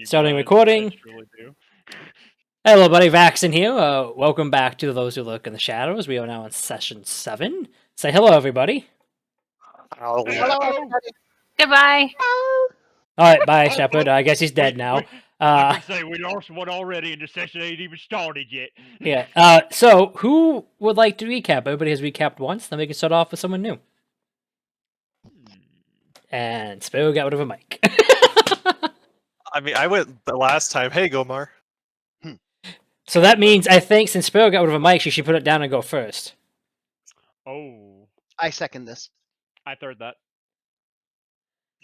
Starting guys. recording. I truly do. Hello, buddy. Vaxon here. Welcome back to Those Who Look in the Shadows. We are now in session 7. Say hello, everybody. Hello. Goodbye. All right, bye, Shepard. I guess he's dead now. I would say we lost one already, and the session ain't even started yet. Yeah. So, who would like to recap? Everybody has recapped once. Then we can start off with someone new. And Sparrow got rid of a mic. I mean, I went the last time. Hey, Gomar. So that means, I think, since Sparrow got rid of a mic, she should put it down and go first. Oh, I second this. I third that.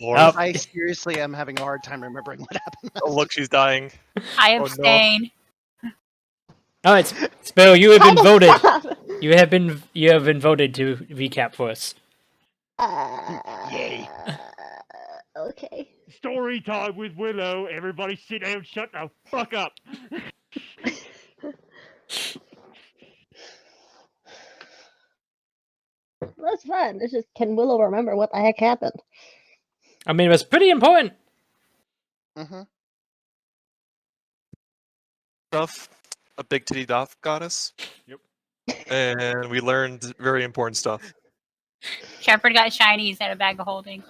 Lord. Oh. I seriously am having a hard time remembering what happened. Oh, look, she's dying. I no. abstain. All right, Sparrow, you have been voted. You have been voted to recap for us. Yay. Okay. Story time with Willow. Everybody sit down, shut the fuck up. That's fun. It's just, can Willow remember what the heck happened? I mean, it was pretty important. Mm-hmm. Stuff. A big titty doth goddess. Yep. And we learned very important stuff. Shepard got shinies at a bag of holding.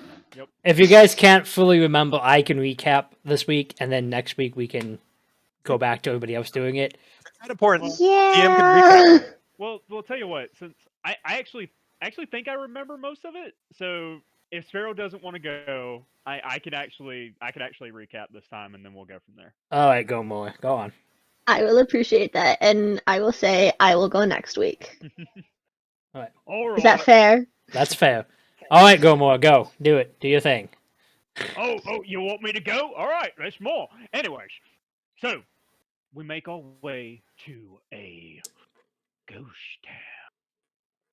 If you guys can't fully remember, I can recap this week, and then next week we can go back to everybody else doing it. Not important. Yeah. DM can recap. Well, tell you what. Since I actually think I remember most of it, so if Sparrow doesn't want to go, I could actually recap this time, and then we'll go from there. All right, go more. Go on. I will appreciate that, and I will say I will go next week. All right. Is that fair? That's fair. All right, go more. Go. Do it. Do your thing. Oh, you want me to go? All right, let's more. Anyways, so we make our way to a ghost town.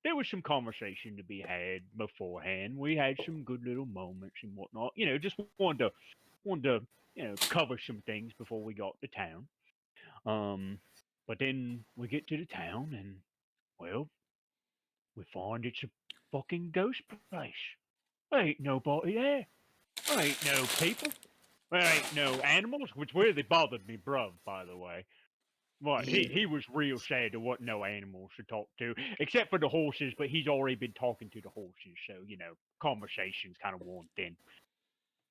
There was some conversation to be had beforehand. We had some good little moments and whatnot. You know, just wanted to cover some things before we got to town. But then we get to the town and, well, we find it's a fucking ghost place. There ain't nobody there. There ain't no people. There ain't no animals, which really bothered me, bruv, by the way. What, he was real sad there wasn't no animals to talk to, except for the horses, but he's already been talking to the horses, so, you know, conversation's kind of worn thin.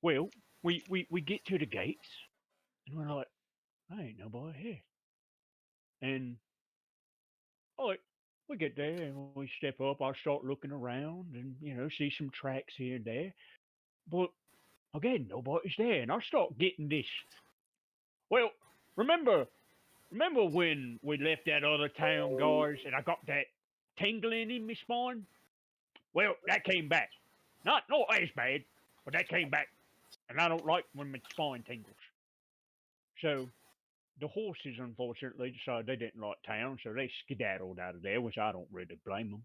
Well, we get to the gates, and we're like, there ain't nobody here. And, alright, we get there, and we step up, I start looking around, and, you know, see some tracks here and there. But, again, nobody's there, and I start getting this. Well, remember when we left that other town, guys, and I got that tingling in my spine? Well, that came back. Not as bad, but that came back. And I don't like when my spine tingles. So, the horses, unfortunately, decided they didn't like town, so they skedaddled out of there, which I don't really blame them.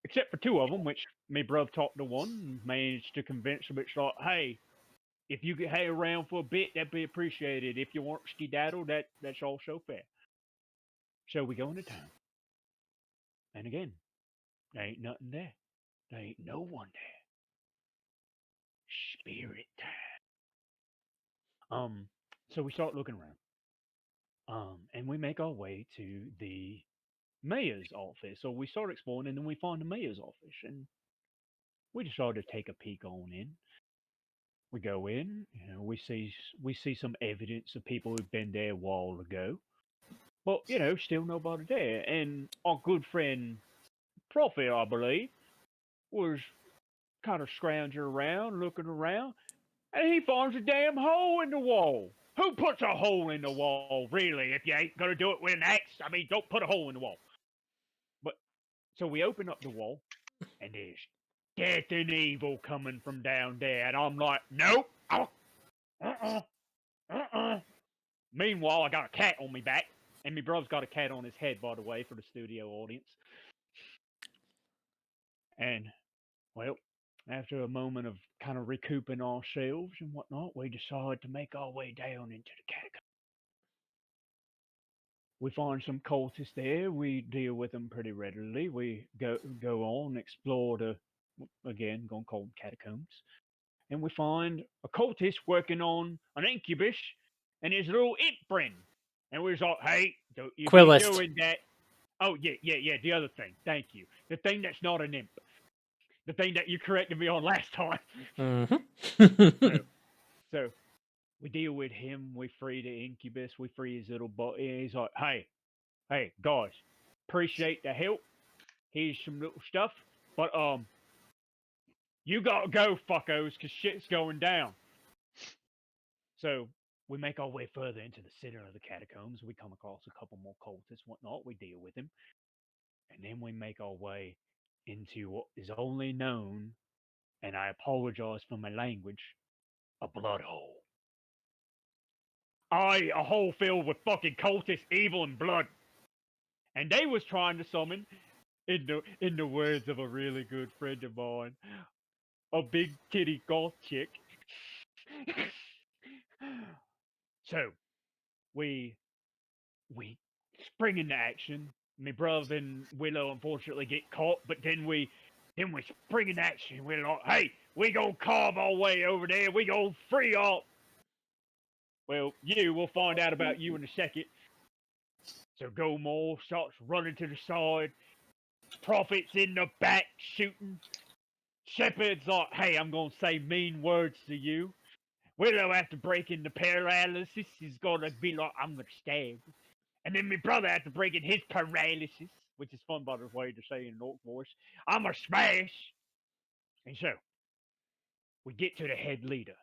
Except for two of them, which me bruv talked to one and managed to convince them. It's like, hey, if you could hang around for a bit, that'd be appreciated. If you weren't skedaddled, that's also fair. So we go into town. And again, there ain't nothing there. There ain't no one there. Spirit time. So we start looking around. And we make our way to the mayor's office. So we start exploring and then we find the mayor's office. And we decided to take a peek on in. We go in, you know, we see some evidence of people who've been there a while ago. But, you know, still nobody there. And our good friend Prophet, I believe, was kind of scrounging around, looking around, and he finds a damn hole in the wall. Who puts a hole in the wall, really? If you ain't gonna do it with an axe, I mean, don't put a hole in the wall. But so we open up the wall, and there's death and evil coming from down there, and I'm like, nope, Meanwhile, I got a cat on me back, and my brother's got a cat on his head, by the way, for the studio audience. And well, after a moment of kind of recouping ourselves and whatnot, we decided to make our way down into the catacombs. We find some cultists there. We deal with them pretty regularly. We go on, explore the, again, gonna call them catacombs. and we find a cultist working on an incubus and his little imp friend. And we was like, hey, don't you be Quillist. doing that. Oh, yeah, the other thing. Thank you. The thing that's not an imp. The thing that you corrected me on last time. Mhm. So we deal with him. We free the incubus. We free his little butt. He's like, hey, guys, appreciate the help. Here's some little stuff. But, you gotta go, fuckos, because shit's going down. So we make our way further into the center of the catacombs. We come across a couple more cultists, whatnot. We deal with them. And then we make our way into what is only known, and I apologize for my language, a blood hole. Aye, a hole filled with fucking cultists, evil, and blood. And they was trying to summon, in the words of a really good friend of mine, a big titty goth chick. So we spring into action. My brother and Willow unfortunately get caught, but then we spring into action. We're like, hey, we gonna carve our way over there. We gonna free all. Well, we'll find out about you in a second. So Gomor starts running to the side. Prophet's in the back shooting. Shepard's like, hey, I'm gonna say mean words to you. Willow, after breaking the paralysis, is gonna be like, I'm gonna stab. And then my brother, after breaking his paralysis, which is fun by the way to say in an orc voice, I'm gonna smash. And so, we get to the head leader,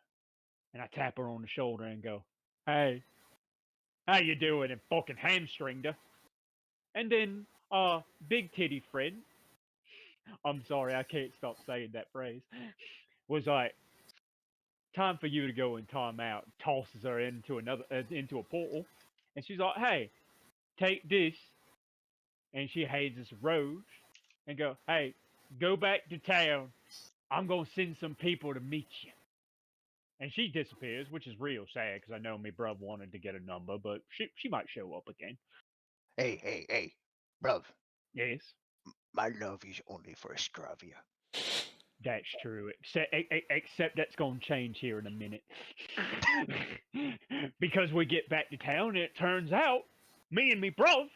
and I tap her on the shoulder and go, hey, how you doing? And fucking hamstringed her. And then, big titty friend, I'm sorry, I can't stop saying that phrase, was like, time for you to go in timeout. Tosses her into into a portal, and she's like, "Hey, take this," and she hands us a rose, and go, "Hey, go back to town. I'm gonna send some people to meet you." And she disappears, which is real sad because I know my bruv wanted to get a number, but she might show up again. Hey, bruv. Yes, My love is only for Scravia. that's true. Except that's gonna change here in a minute. Because we get back to town, and it turns out me and me bruv,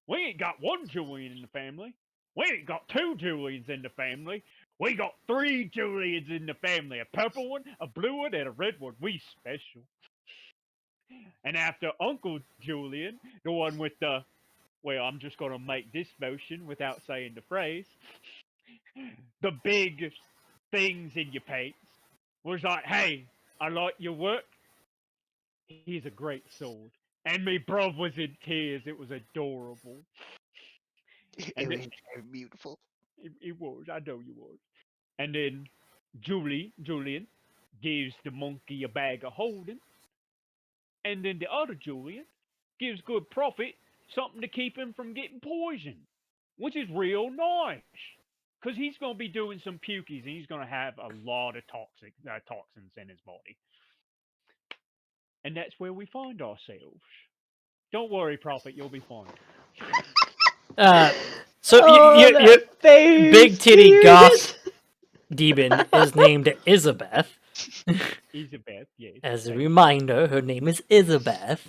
we ain't got one Julian in the family. We ain't got two Julians in the family. We got three Julians in the family. A purple one, a blue one, and a red one. We special. And after Uncle Julian, the one with the, well, I'm just going to make this motion without saying the phrase, the big things in your pants, was like, hey, I like your work. He's a great sword. And me bruv was in tears. It was adorable. It was beautiful. It was. I know you was. And then Julian, gives the monkey a bag of holding. And then the other Julian gives good prophet something to keep him from getting poisoned, which is real nice. Because he's going to be doing some pukies and he's going to have a lot of toxins in his body. And that's where we find ourselves. Don't worry, prophet, you'll be fine. So your big titty goth demon is named Isabeth. Elizabeth, yes. As a thank reminder, her name is Isabeth.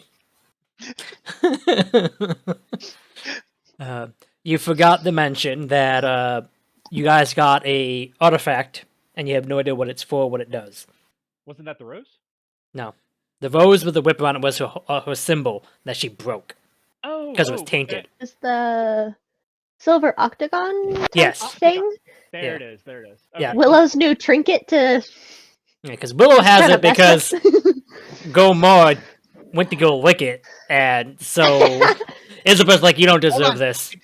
You forgot to mention that you guys got a artifact, and you have no idea what it's for, what it does. Wasn't that the rose? No, the rose with the whip around it was her symbol that she broke Oh, because it was tainted. Is the silver octagon type Yes. thing? There Yeah. it is. There it is. Yeah. Okay. Willow's new trinket to Yeah, because Willow has kinda it because mess up. Gomor went to go lick it, and so Isabel's like, "You don't Hold deserve on. this."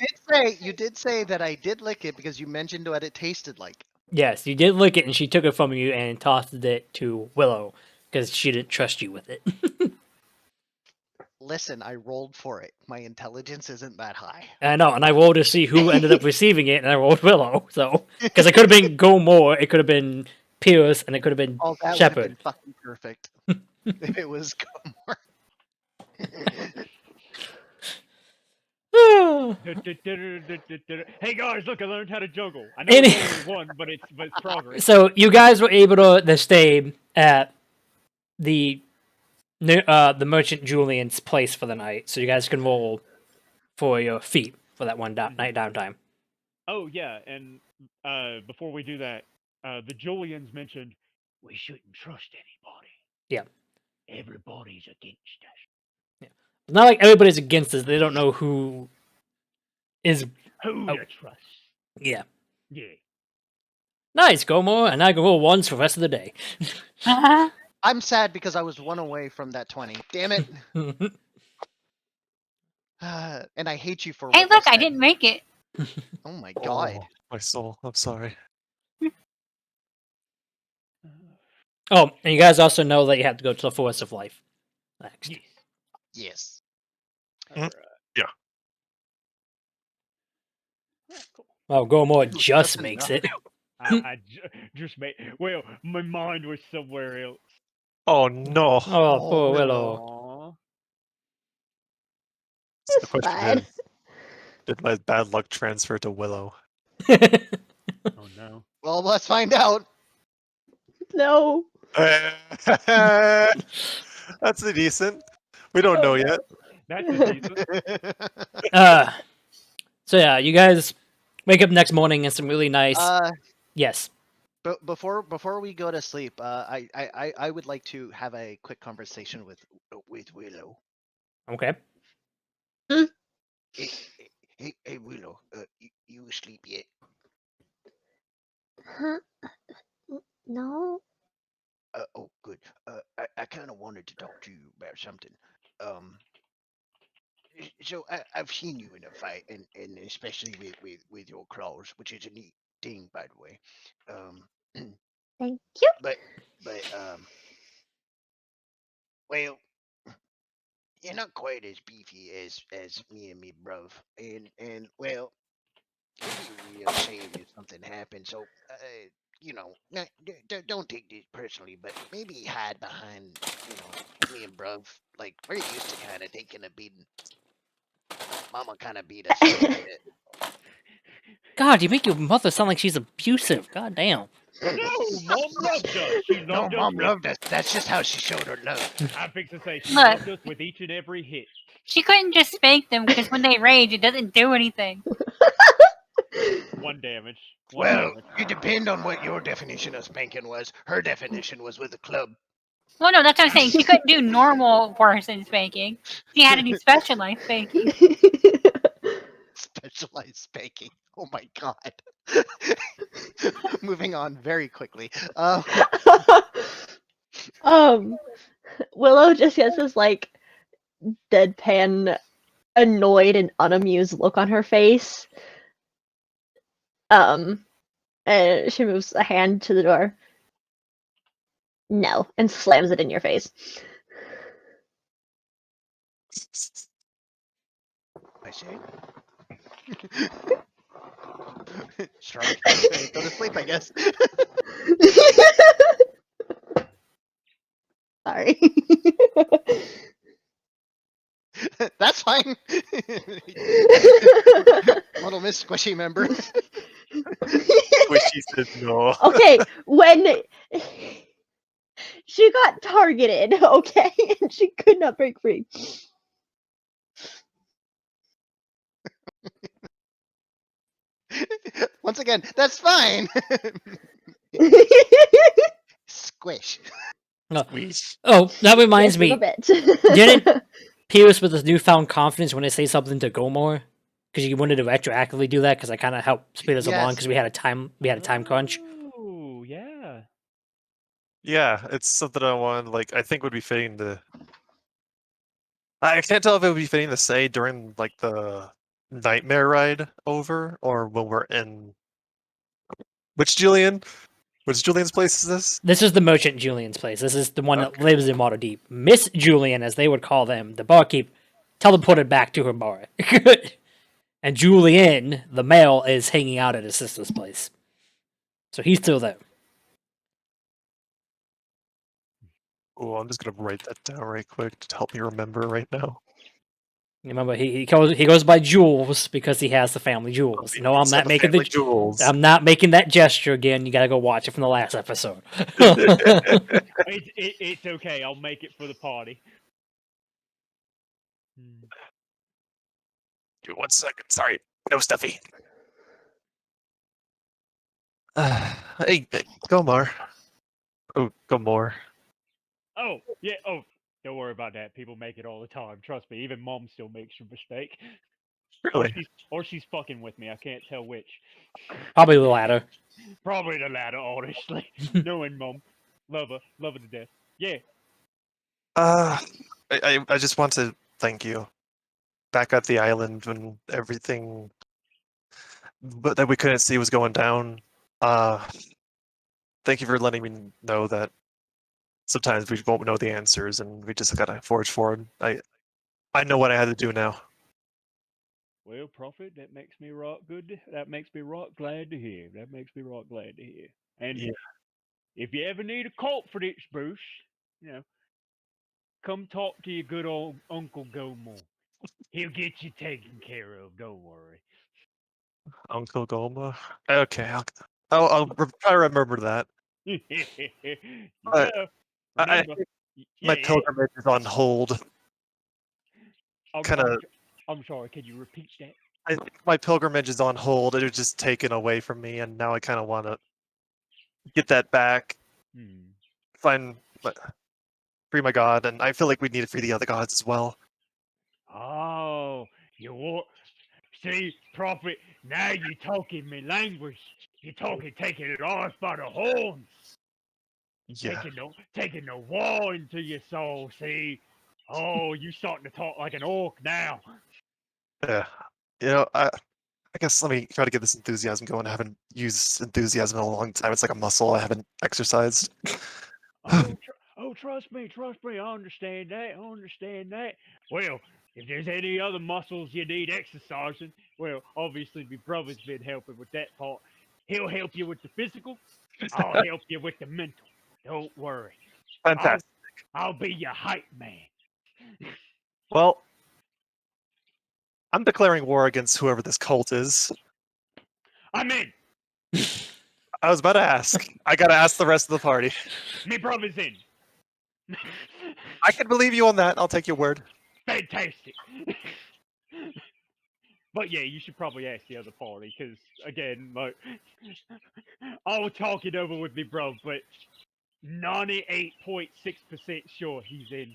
You did say that I did lick it because you mentioned what it tasted like. Yes, you did lick it, and she took it from you and tossed it to Willow because she didn't trust you with it. Listen, I rolled for it. My intelligence isn't that high. I know, and I rolled to see who ended up receiving it, and I rolled Willow. So, because it could have been Gomor, it could have been Pierce, and it could have been Oh, that would have Shepard. been fucking perfect. If it was Gomor. Hey guys, look! I learned how to juggle. I know Any- it's only one, but it's progress. So you guys were able to stay at the merchant Julian's place for the night, so you guys can roll for your feet for that one night downtime. Oh yeah, and before we do that, the Julians mentioned we shouldn't trust anybody. Yeah. Everybody's against us. It's not like everybody's against us; they don't know who is. Who Oh. to trust? Yeah. Yeah. Nice, go more, and I can roll ones for the rest of the day. I'm sad because I was one away from that 20. Damn it. And I hate you for Hey, what you look, I said. didn't make it. Oh my god. Oh, my soul. I'm sorry. Oh, and you guys also know that you have to go to the Forest of Life next. Yes. Yes. Mm, Alright. yeah. Alright, cool. Well, go more Ooh, just just makes enough. it. I just made. Well, my mind was somewhere else. Oh no. Oh, poor Oh, Willow. Aw. So the It's question fine. is, did my bad luck transfer to Willow? Oh no. Well, let's find out. No. That's a decent. We don't know yet. That's a decent. So yeah, you guys wake up next morning and some really nice. Yes. But before we go to sleep, I would like to have a quick conversation with Willow. Okay. Hey Willow, you asleep yet? Huh? No. Oh, good. I kind of wanted to talk to you about something. So I've seen you in a fight, and especially with your claws, which is a neat thing, by the way. Thank you. But well, you're not quite as beefy as me and me bruv, and well, it'd be real shame if something happened. So don't take this personally, but maybe hide behind me and bruv. Like we're used to kind of taking a beating. Mama kind of beat us a little bit. God, you make your mother sound like she's abusive. God damn. No, Mom loved us. She No, loved us. Mom loved us. That's just how she showed her love. I fix to say she Look. loved us with each and every hit. She couldn't just spank them because when they rage, it doesn't do anything. One damage. Well, Damage. it depend on what your definition of spanking was. Her definition was with a club. Well, no, that's what I'm saying. She couldn't do normal person spanking. She had to do specialized spanking. Specialized spanking. Oh my god. Moving on very quickly. Willow just gets this like deadpan, annoyed and unamused look on her face. And she moves a hand to the door. No, and slams it in your face. I say. Shrug. Okay, go to sleep, I guess. Sorry. That's fine. Little Miss Squishy member. Wish she said no. Okay, when she got targeted, okay, and she could not break free. Once again, that's fine. Squish. Wish. Oh, that reminds Just a me. little bit. Didn't Pierce with his newfound confidence when I say something to go more? Because you wanted to retroactively do that because I kind of helped speed us along Yes. because we had a time crunch. Oh, yeah. Yeah, it's something I want. Like, I think would be fitting to. I can't tell if it would be fitting to say during like the nightmare ride over, or when we're in. Which Julian? Which Julian's place is this? This is the merchant Julian's place. This is the one that Okay. lives in Waterdeep. Miss Julian, as they would call them, the barkeep, teleported back to her bar. And Julian, the male, is hanging out at his sister's place. So he's still there. Oh, I'm just gonna write that down right quick to help me remember right now. Remember, he goes by Jules because he has the family jewels. No, I'm So not the making family jewels. I'm not making that gesture again. You gotta go watch it from the last episode. It's okay. I'll make it for the party. Hmm. Give me 1 second. Sorry. No stuffy. Hey, Gomar. Oh, Gomor. Oh, yeah. Oh, don't worry about that. People make it all the time. Trust me. Even Mom still makes a mistake. Really? Or she's fucking with me. I can't tell which. Probably the latter. Probably the latter, honestly. Knowing Mom. Love her to death. Yeah. I just want to thank you. Back at the island when everything but that we couldn't see was going down. Thank you for letting me know that sometimes we won't know the answers and we just gotta forge forward. I know what I had to do now. Well, Prophet, that makes me rock good. That makes me rock glad to hear. That makes me rock glad to hear. And Yeah. if you ever need a confidence boost, you know, come talk to your good old Uncle Gomor. He'll get you taken care of. Don't worry. Uncle Goma. Okay, I'll try to remember that. You But better I remember. think my Yeah. pilgrimage is on hold. Kinda I'm sorry. Can you repeat that? I think my pilgrimage is on hold. It was just taken away from me and now I kinda wanna get that back. Hmm. Find free my god, and I feel like we need to free the other gods as well. Oh, you want? See, Prophet. Now you talking me language. You talking taking it off by the horns. Yeah. Taking the war into your soul. See. Oh, you starting to talk like an orc now. Yeah. You know, I guess let me try to get this enthusiasm going. I haven't used enthusiasm in a long time. It's like a muscle I haven't exercised. Trust me, I understand that. I understand that. Well, if there's any other muscles you need exercising, well, obviously my brother's been helping with that part. He'll help you with the physical. I'll help you with the mental. Don't worry. Fantastic. I'll be your hype man. Well, I'm declaring war against whoever this cult is. I'm in. I was about to ask. I gotta ask the rest of the party. Me brother's in. I can believe you on that. I'll take your word. Fantastic. But yeah, you should probably ask the other party, because again, like, I'll talk it over with me, bro, but 98.6% sure he's in.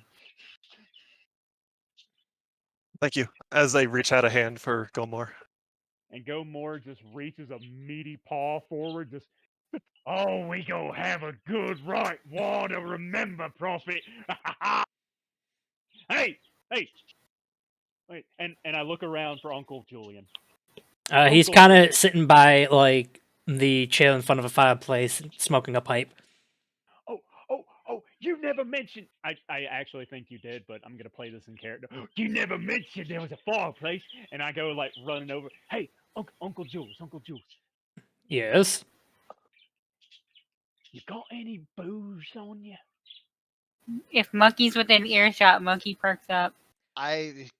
Thank you. As I reach out a hand for Gilmore. And Gomor just reaches a meaty paw forward, just, oh, we go have a good right war to remember, Prophet. hey, wait, and I look around for Uncle Julian. He's Uncle- kind of sitting by like the chair in front of a fireplace, smoking a pipe. Oh, you never mentioned. I actually think you did, but I'm gonna play this in character. You never mentioned there was a fireplace, and I go like running over. Hey, Uncle Jules, Yes. you got any booze on you? If Monkey's within earshot, Monkey perks up.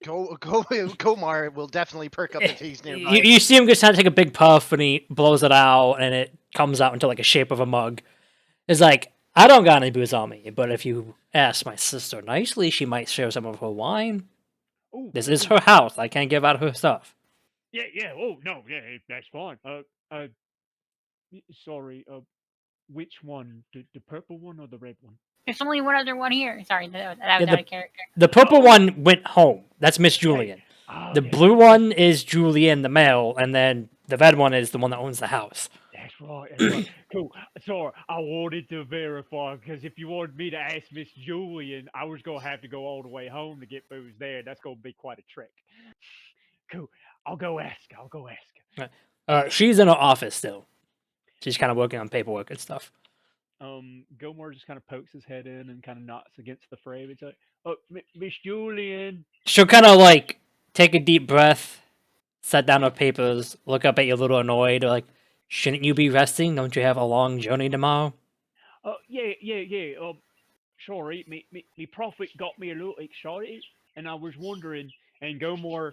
Komar will definitely perk up if he's nearby. You see him just kind of take a big puff, and he blows it out, and it comes out into like a shape of a mug. It's like, I don't got any booze on me, but if you ask my sister nicely, she might share some of her wine. Ooh, This is her house. I can't give out her stuff. yeah. Oh no, yeah, that's fine. Sorry. Which one? The purple one or the red one? There's only one other one here. Sorry, that was Yeah, out of character. The purple one went home. That's Miss Julian. Oh, The blue one is Julian, the male, and then the red one is the one that owns the house. That's right. Cool. Sorry, I wanted to verify, because if you wanted me to ask Miss Julian, I was gonna have to go all the way home to get booze there. That's gonna be quite a trek. Cool. I'll go ask her. She's in her office still. She's kind of working on paperwork and stuff. Gilmore just kind of pokes his head in and kind of knocks against the frame. It's like, oh, Miss Julian. She'll kind of like take a deep breath, set down her papers, look up at you a little annoyed, like, shouldn't you be resting? Don't you have a long journey tomorrow? Yeah. Sorry, me prophet got me a little excited, and I was wondering And Gomor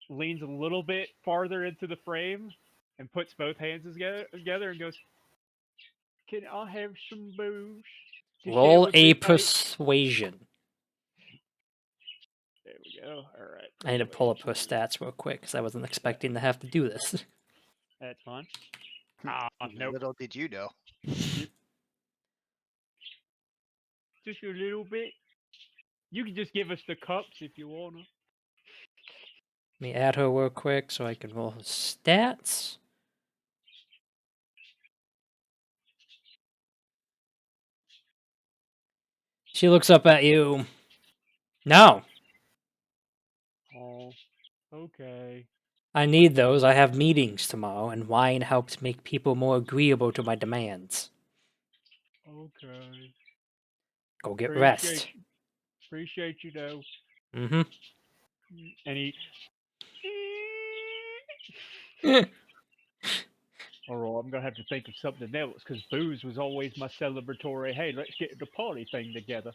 leans a little bit farther into the frame and puts both hands together and goes, "Can I have some booze to share Roll with a this mate?" persuasion. There we go. All right. I need to pull up her persuasion. stats real quick because I wasn't expecting to have to do this. That's fine. Ah, nope. Little did you know. Just a little bit. You can just give us the cups if you wanna. Let me add her real quick so I can roll her stats. She looks up at you. No, Oh, okay. I need those. I have meetings tomorrow, and wine helps make people more agreeable to my demands. Okay. Go get rest. Appreciate you though. Mm-hmm. And he. Alright, I'm gonna have to think of something else because booze was always my celebratory. Hey, let's get the party thing together.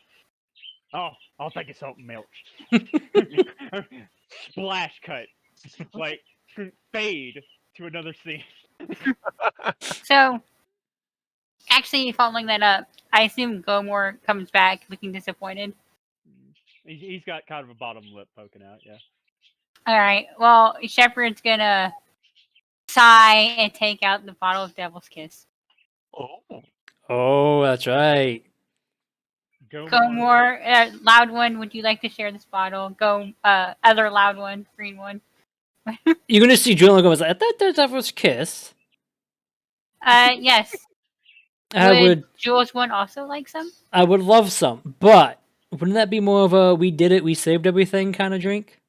Oh, I'll think of something else. Splash cut, like fade to another scene. So, actually, following that up, I assume Gomor comes back looking disappointed. He's got kind of a bottom lip poking out. Yeah. All right. Well, Shepard's gonna sigh and take out the bottle of Devil's Kiss. Oh. Oh, that's right. Gomor, loud one. Would you like to share this bottle? Other loud one, green one. You're gonna see Julian go, "Is that the devil's kiss?" Yes. I would Jules one also like some? love some, but wouldn't that be more of a "we did it, we saved everything" kind of drink?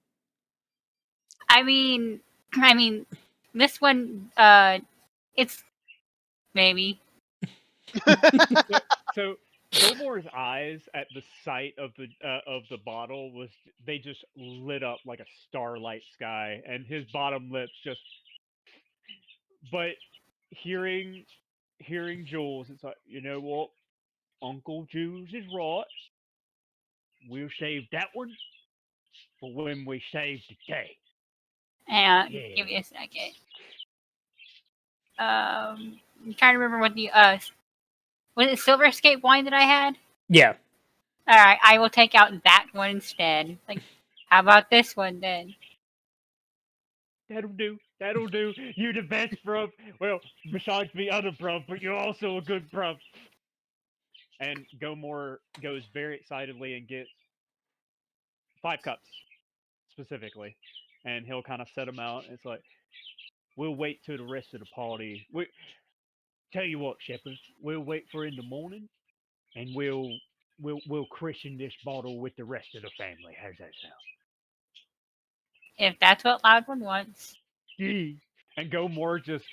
I mean, this one, it's maybe. So Gilmore's eyes at the sight of the bottle they just lit up like a starlight sky, and his bottom lips just. But hearing Jules, it's like, you know what, Uncle Jules is right. We'll save that one for when we save the day. Yeah. Give me a second. I'm trying to remember what the was it Silver Escape wine that I had? Yeah. All right, I will take out that one instead. Like, how about this one then? That'll do. That'll do. You're the best, bruv. Well, besides the other bruv, but you're also a good bruv. And Gomor goes very excitedly and gets 5 cups specifically, and he'll kind of set them out. It's like, we'll wait till the rest of the party. Tell you what, Shepard, we'll wait for in the morning, and we'll christen this bottle with the rest of the family. How's that sound? If that's what loud one wants. And Gomor just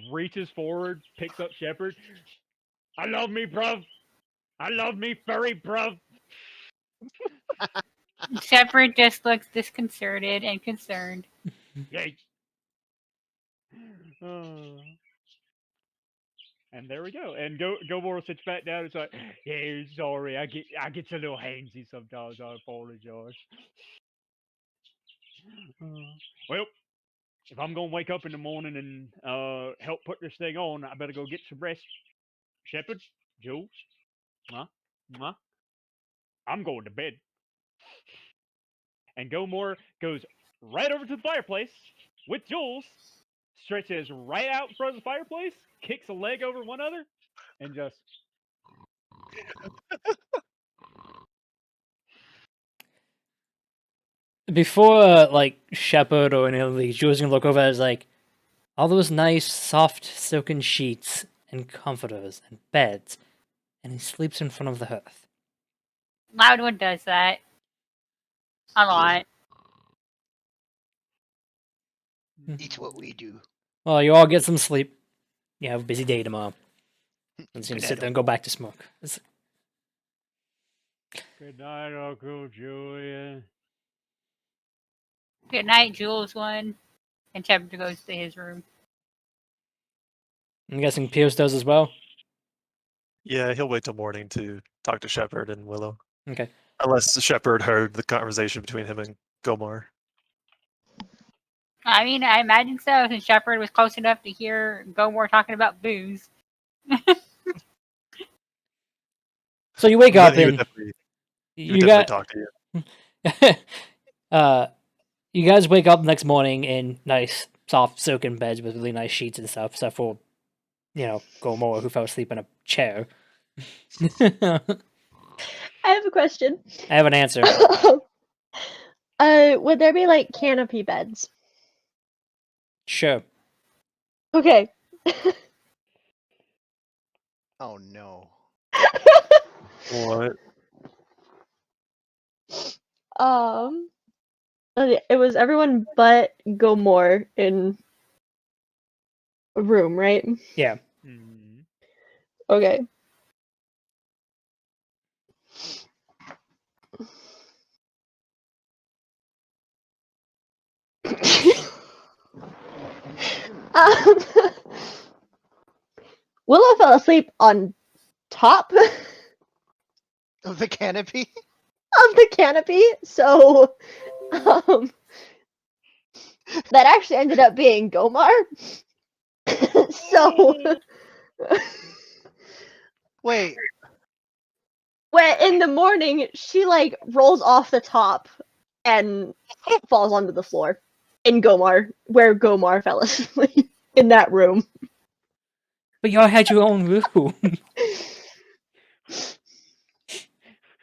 reaches forward, picks up Shepard. I love me, bruv. I love me, furry bruv. Shepard just looks disconcerted and concerned. Yay. And there we go. And Gomor sits back down. It's like, yeah, sorry, I get a little handsy sometimes. I apologize. Well, if I'm gonna wake up in the morning and help put this thing on, I better go get some rest. Shepard, Jules, I'm going to bed. And Gomor goes right over to the fireplace with Jules, stretches right out in front of the fireplace, kicks a leg over one other, and just. Before like Shepard or any of these, Jules gonna look over as like all those nice, soft, silken sheets and comforters and beds, and he sleeps in front of the hearth. Loud one does that a lot. It's what we do. Well, you all get some sleep. You have a busy day tomorrow. I'm just gonna Good sit there and go back to smoke. Good night, Uncle Julian. Good night, Jules one. And Shepard goes to his room. I'm guessing Pierce does as well. Yeah, he'll wait till morning to talk to Shepard and Willow. Okay. Unless Shepard heard the conversation between him and Gomar. I mean, I imagine so, since Shepard was close enough to hear Gomor talking about booze. So you wake Yeah, up he would and definitely you got talk to you. you guys wake up the next morning in nice soft silken beds with really nice sheets and stuff, except for Gomor, who fell asleep in a chair. I I have a question. have an answer. Would there be like canopy beds? Sure. Okay. Oh no. What? It was everyone but Gomor in a room, right? Yeah. Mhm. Okay. um, Willow fell asleep on top Of the canopy? of the canopy, so that actually ended up being Gomar. So Wait, when in the morning she like rolls off the top and falls onto the floor in Gomar, where Gomar fell asleep in that room. But y'all had your own room.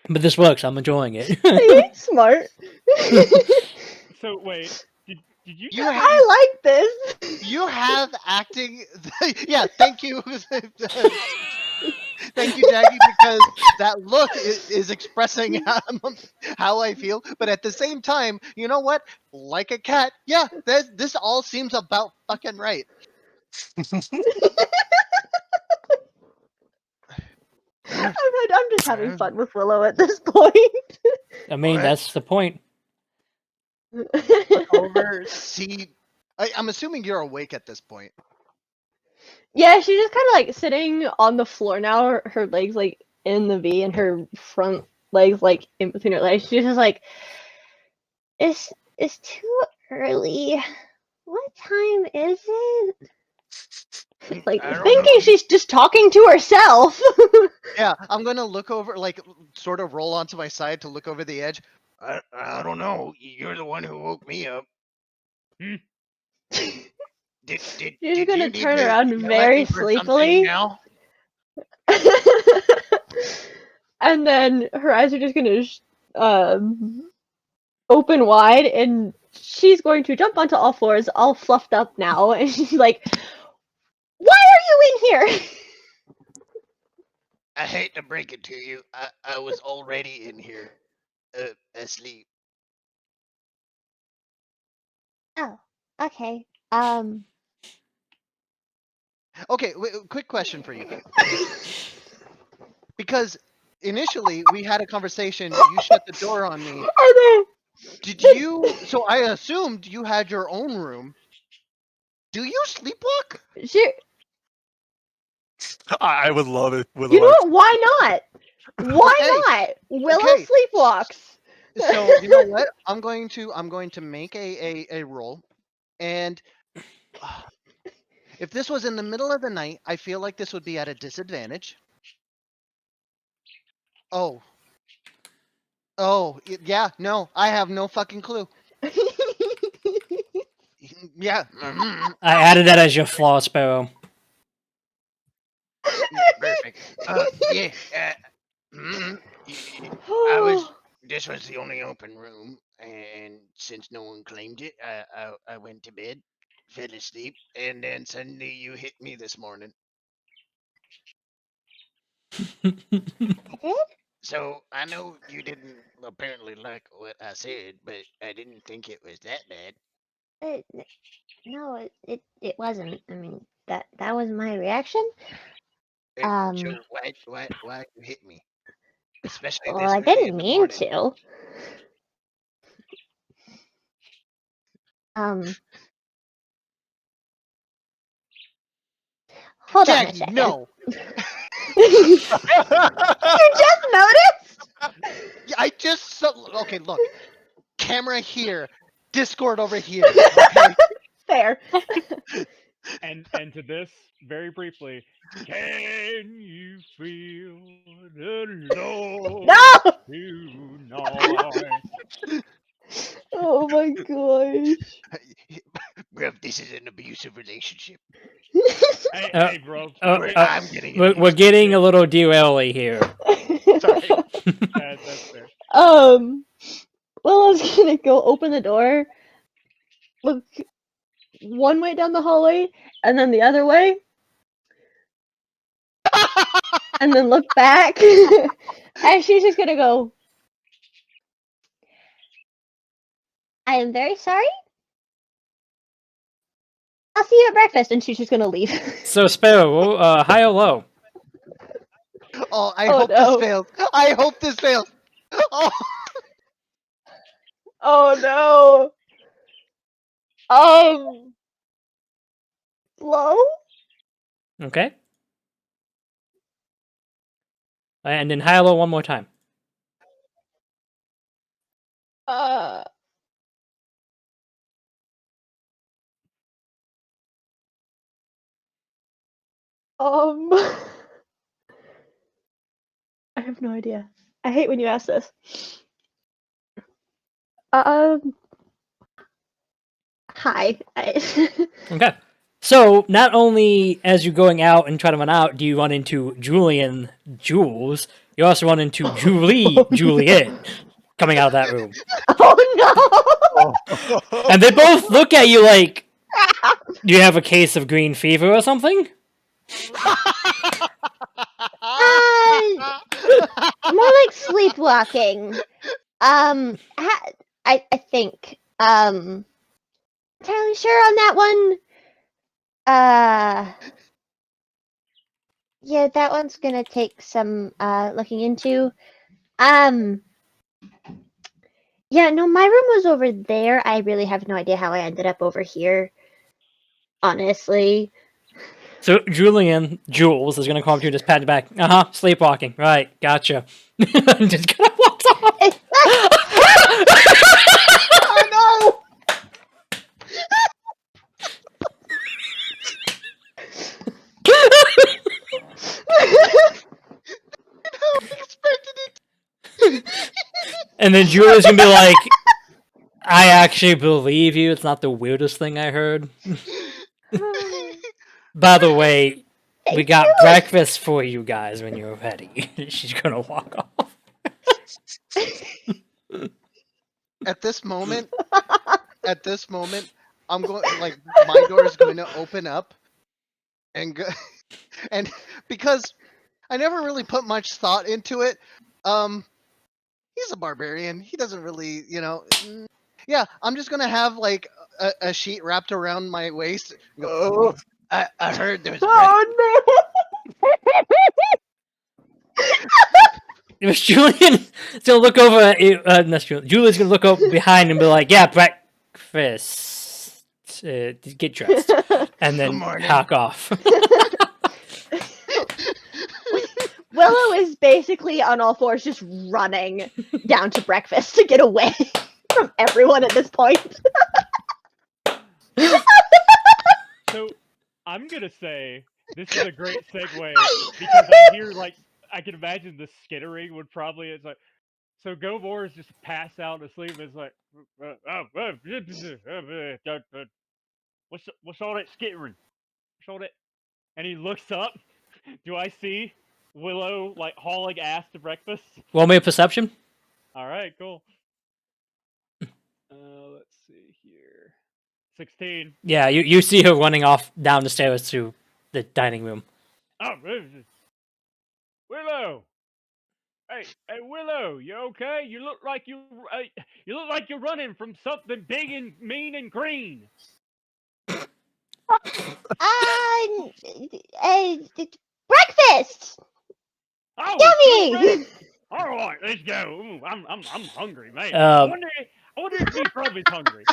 But this works. I'm enjoying it. He's smart. So wait, did you? you just have I like this. you have acting. Yeah, thank you, thank you, Jackie, because that look is expressing how I feel. But at the same time, you know what? Like a cat, yeah, this all seems about fucking right. I'm just having fun with Willow at this point. I mean, Alright. that's the point. Look over, see. I'm assuming you're awake at this point. Yeah, she's just kind of like sitting on the floor now, her legs like in the V and her front legs like in between her legs. She's just like, it's too early. What time is it? Like I don't thinking know. she's just talking to herself. Yeah, I'm gonna look over, like, sort of roll onto my side to look over the edge. I don't know. You're the one who woke me up. Did She's you gonna need turn to around yell at very me for something sleepily. now? And then her eyes are just gonna open wide, and she's going to jump onto all fours, all fluffed up now, and she's like, "Why are you in here?" I hate to break it to you. I was already in here, asleep. Oh, okay. Okay, quick question for you. Because initially we had a conversation, you shut the door on me. I Did you? So I assumed you had your own room. Do you sleepwalk? know. She, I would love it. you know what? Why not? Why Okay, not? Willow okay. sleepwalks. So you know what? I'm going to make a roll, and if this was in the middle of the night, I feel like this would be at a disadvantage. Oh, yeah. No, I have no fucking clue. Yeah. I added that as your flaw, Sparrow. Perfect. Yeah. Mm, I was. This was the only open room, and since no one claimed it, I went to bed, fell asleep, and then suddenly you hit me this morning. So I know you didn't apparently like what I said, but I didn't think it was that bad. No, it wasn't. I mean, that was my reaction. So why you hit me, especially Well, this I early didn't in the mean morning? to. Um, hold on a Jackie, second. no. You just noticed? Yeah, I just okay. Look, camera here, Discord over here. Okay. Fair. And to this, very briefly, can you feel the love No! tonight? Oh my gosh. Bruv, this is an abusive relationship. Hey, Uh, hey, bro. I'm getting We're abused. getting a little deraily here. Sorry. That's fair. Well, I was gonna go open the door, look one way down the hallway, and then the other way, and then look back. And she's just gonna go, I am very sorry. I'll see you at breakfast. And she's just gonna leave. So, Sparrow, high or low? Oh, I Oh, hope no. this fails. I hope this fails. Oh, Oh no. Low? Okay. And then high or low one more time. Uh. I have no idea. I hate when you ask this. Hi. Okay. So, not only as you're going out and try to run out, do you run into Julian Jules, you also run into Julie Juliet coming out of that room. Oh no! And they both look at you like, do you have a case of green fever or something? More like sleepwalking. I think. Entirely sure on that one. Yeah, that one's gonna take some looking into. Yeah, no, my room was over there. I really have no idea how I ended up over here. Honestly. So Julian Jules is gonna come up to you and just pat you back. Sleepwalking. Right, gotcha. And just kind of walks off. Oh no! And then Julia's gonna be like, I actually believe you. It's not the weirdest thing I heard. By the way, we got breakfast for you guys when you're ready. She's gonna walk off. at this moment, I'm going like my door is going to open up and go, and because I never really put much thought into it, he's a barbarian. He doesn't really, yeah. I'm just gonna have like a sheet wrapped around my waist. And go, I heard there's Oh It was Julian. Gonna look over at you. Not Julian. Julian's gonna look up behind and be like, "Yeah, breakfast. Get dressed," no! and then Good morning. hack off. Willow is basically on all fours, just running down to breakfast to get away from everyone at this point. So I'm gonna say this is a great segue because I hear I can imagine the skittering would probably it's like so Gomor is just passed out asleep. It's like what's all that skittering? What's all that? And he looks up. Do I see Willow like hauling ass to breakfast? Roll me a perception. All right, cool. Let's see here. 16. Yeah, you see her running off down the stairs to the dining room. Oh, Willow. Hey, Willow, you okay? You look like you're running from something big and mean and green. Breakfast! Oh, Yummy! all right, let's go. Ooh, I'm hungry, man. Um, I wonder if Big Brother's hungry.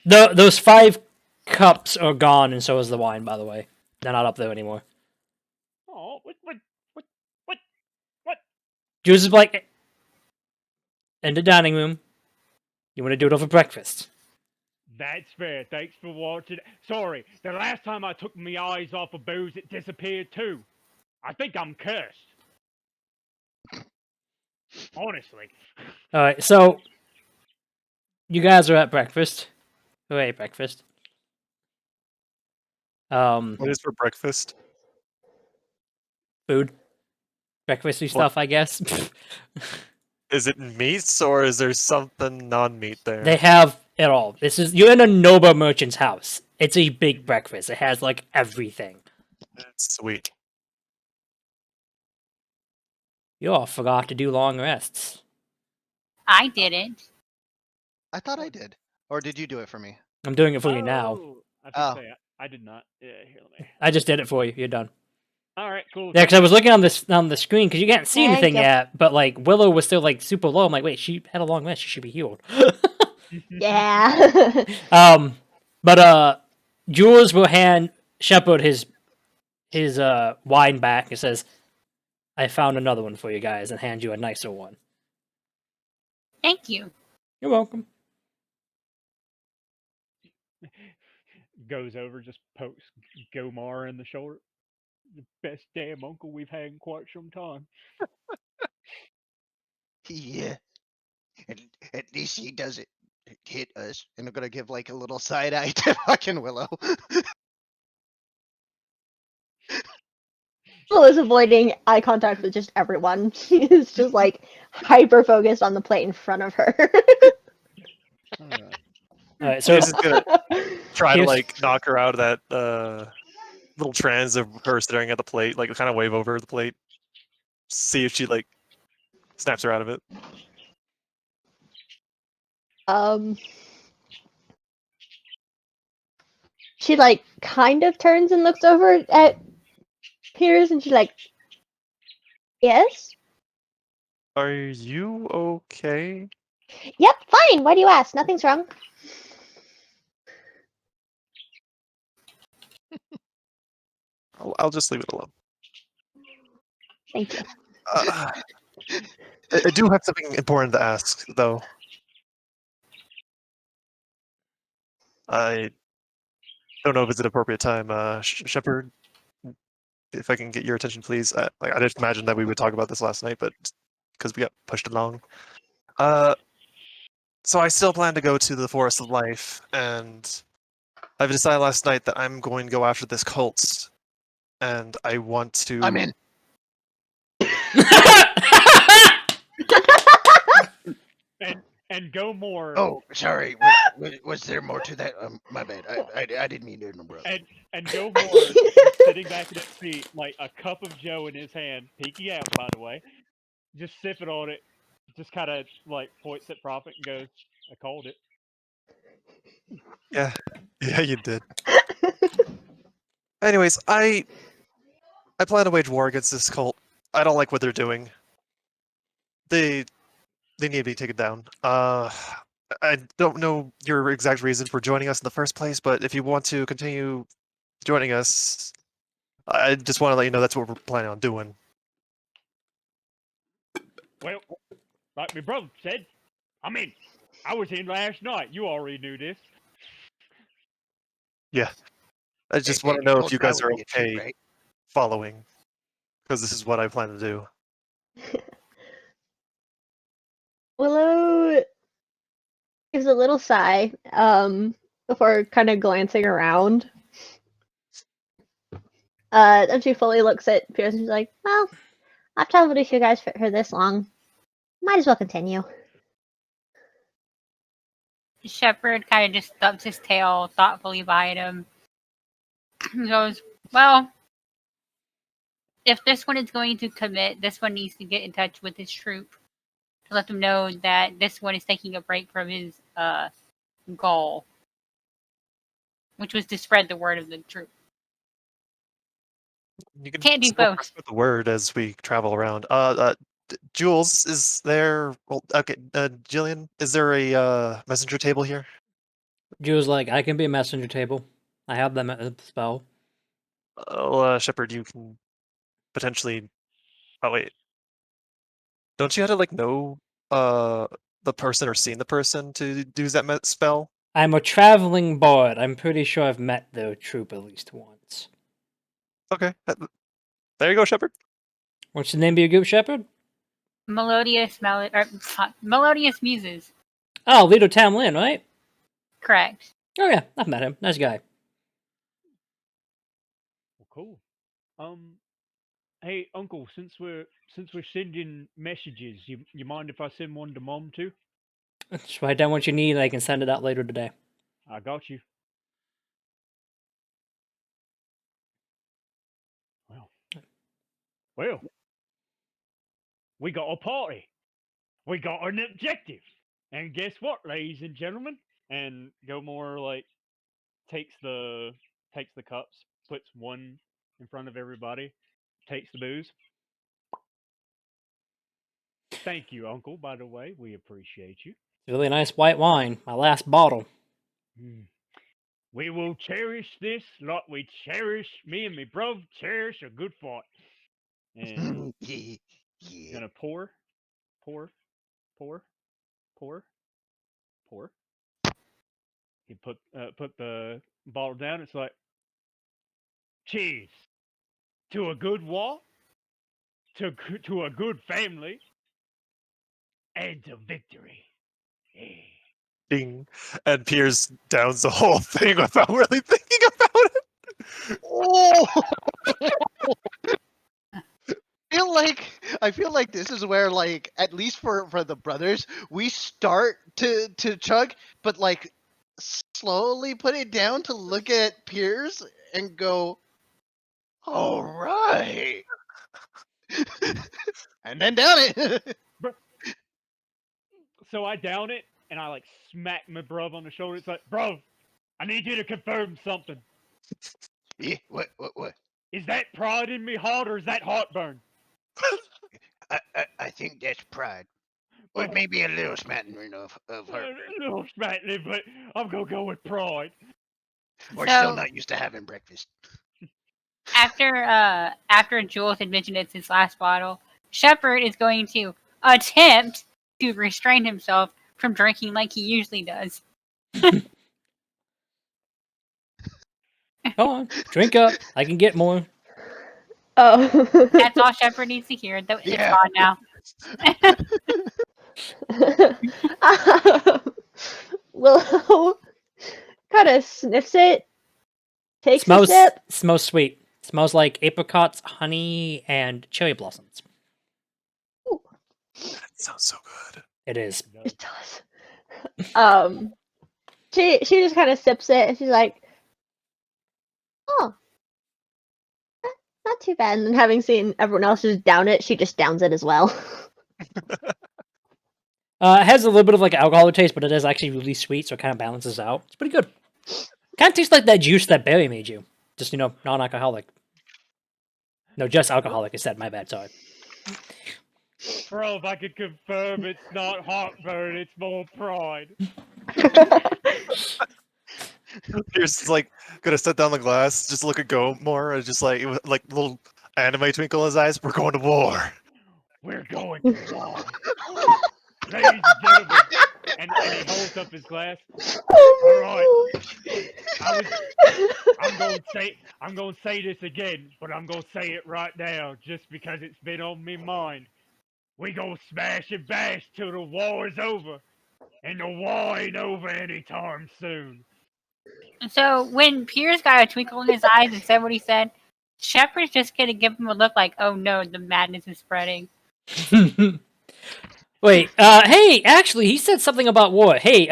Those 5 cups are gone, and so is the wine. By the way, they're not up there anymore. Oh, what? Jules is like, in the dining room. You want to do it over breakfast? That's fair. Thanks for watching. Sorry, the last time I took my eyes off of booze, it disappeared too. I think I'm cursed. Honestly. All right, so you guys are at breakfast. Who ate breakfast? What is for breakfast? Food, breakfasty What- stuff, I guess. Is it meats or is there something non-meat there? They have it all. You're in a Nova merchant's house. It's a big breakfast. It has like everything. Sweet. You all forgot to do long rests. I didn't. I thought I did. Or did you do it for me? I'm doing it for you now. Oh, I was Oh. gonna say, I did not. Yeah, here, let me. I just did it for you. You're done. All right, cool. Yeah, because I was looking on the screen because you can't see Thank anything you. yet, but like Willow was still like super low. I'm like, wait, she had a long rest. She should be healed. Yeah. But Jules will hand Shepard his wine back and says, "I found another one for you guys," and hand you a nicer one. Thank you. You're welcome. Goes over, just pokes Gomar in the shoulder. The best damn uncle we've had in quite some time. Yeah. At least he doesn't hit us. And I'm gonna give like a little side eye to fucking Willow. Willow is avoiding eye contact with just everyone. She is just like hyper focused on the plate in front of her. All right. All right, so He's just gonna try to Here's- like knock her out of that little trance of her staring at the plate, like kind of wave over the plate, see if she like snaps her out of it. She like kind of turns and looks over at Piers, and she's like, "Yes, Are you okay? yep, fine. Why do you ask? Nothing's wrong." I'll just leave it alone. Thank you. I do have something important to ask, though. I don't know if it's an appropriate time. Shepard, if I can get your attention, please. I just imagined that we would talk about this last night, but because we got pushed along. So I still plan to go to the Forest of Life, and I've decided last night that I'm going to go after this cult, and I want to. I'm in. And Gomor. Oh, sorry. Was there more to that? My bad. I didn't mean to interrupt. And Gomor is sitting back in his seat, like a cup of Joe in his hand, peeking out, by the way, just sipping on it, just kind of like points at Prophet and goes, "I called it." Yeah, you did. Anyways, I plan to wage war against this cult. I don't like what they're doing. They need to be taken down. I don't know your exact reason for joining us in the first place, but if you want to continue joining us, I just want to let you know that's what we're planning on doing. Well, like my brother said, I mean, I was in last night. You already knew this. I just And want to you know told if you guys are Valerie it too, okay right? following, because this is what I plan to do. Willow gives a little sigh, before kind of glancing around. Then she fully looks at Piers and she's like, "Well, I've traveled with you guys for this long. Might as well continue." Shepard kind of just stubs his tail thoughtfully behind him. He goes, "Well, if this one is going to commit, this one needs to get in touch with his troop to let them know that this one is taking a break from his goal, which was to spread the word of the troop." You can Can't do still both. spread the word as we travel around. Jules, is there? Well, okay, Jillian, is there a messenger table here? Jules like, I can be a messenger table. I have them at the spell. Shepard, you can potentially. Oh wait, don't you have to like know the person or seen the person to use that spell? I'm a traveling bard. I'm pretty sure I've met the troop at least once. Okay. There you go, Shepard. What's the name of your group, Shepard? Melodious Melodious Muses. Oh, Lido Tamlin, right? Correct. Oh yeah, I've met him. Nice guy. Well, cool. Hey, Uncle, since we're sending messages, you mind if I send one to Mom too? Just write down what you need. I can send it out later today. I got you. Well, we got a party. We got an objective. And guess what, ladies and gentlemen? And Gilmore like takes the cups, puts one in front of everybody, takes the booze. Thank you, Uncle, by the way. We appreciate you. It's really nice white wine. My last bottle. We will cherish this like we cherish me and me bruv cherish a good fight. And Yeah. gonna pour, pour, pour, pour, pour. He put the bottle down. It's like, cheers to a good war, to a good family, and to victory. Yeah. Ding. And Piers downs the whole thing without really thinking about it. Oh! I feel like this is where, like, at least for the brothers, we start to chug, but like slowly put it down to look at Piers and go, all right, and then down it. So I down it and I like smack my bruv on the shoulder. It's like, bruv, I need you to confirm something. Yeah, what? Is that pride in me heart or is that heartburn? I think that's pride. Or Well, maybe a little smattering of heartburn. a little slightly, but I'm gonna go with pride. We're still So- not used to having breakfast. After Jules had mentioned it's his last bottle, Shepard is going to attempt to restrain himself from drinking like he usually does. Go on, drink up. I can get more. Oh. That's all Shepard needs to hear. It's Yeah. gone now. Willow kind of sniffs it, takes Smells a sip. smells sweet. Smells like apricots, honey, and cherry blossoms. That sounds so good. It is. It does. She just kind of sips it and she's like, "Oh, not too bad." And then having seen everyone else just down it, she just downs it as well. It has a little bit of like alcohol taste, but it is actually really sweet, so it kind of balances out. It's pretty good. Kind of tastes like that juice that Barry made you. Just, non-alcoholic. No, just alcoholic instead. My bad, sorry. Bro, if I could confirm it's not heartburn, it's more pride. Piers is like gonna set down the glass, just look at Gomor, and just like with, like little anime twinkle in his eyes. We're going to war. We're going to war. Ladies and gentlemen. And he holds up his glass. All right. I'm gonna say this again, but I'm gonna say it right now, just because it's been on me mind. We gonna smash and bash till the war is over, and the war ain't over anytime soon. So when Piers got a twinkle in his eyes and said what he said, Shepard's just gonna give him a look like, "Oh no, the madness is spreading." Wait, hey, actually, he said something about war. Hey,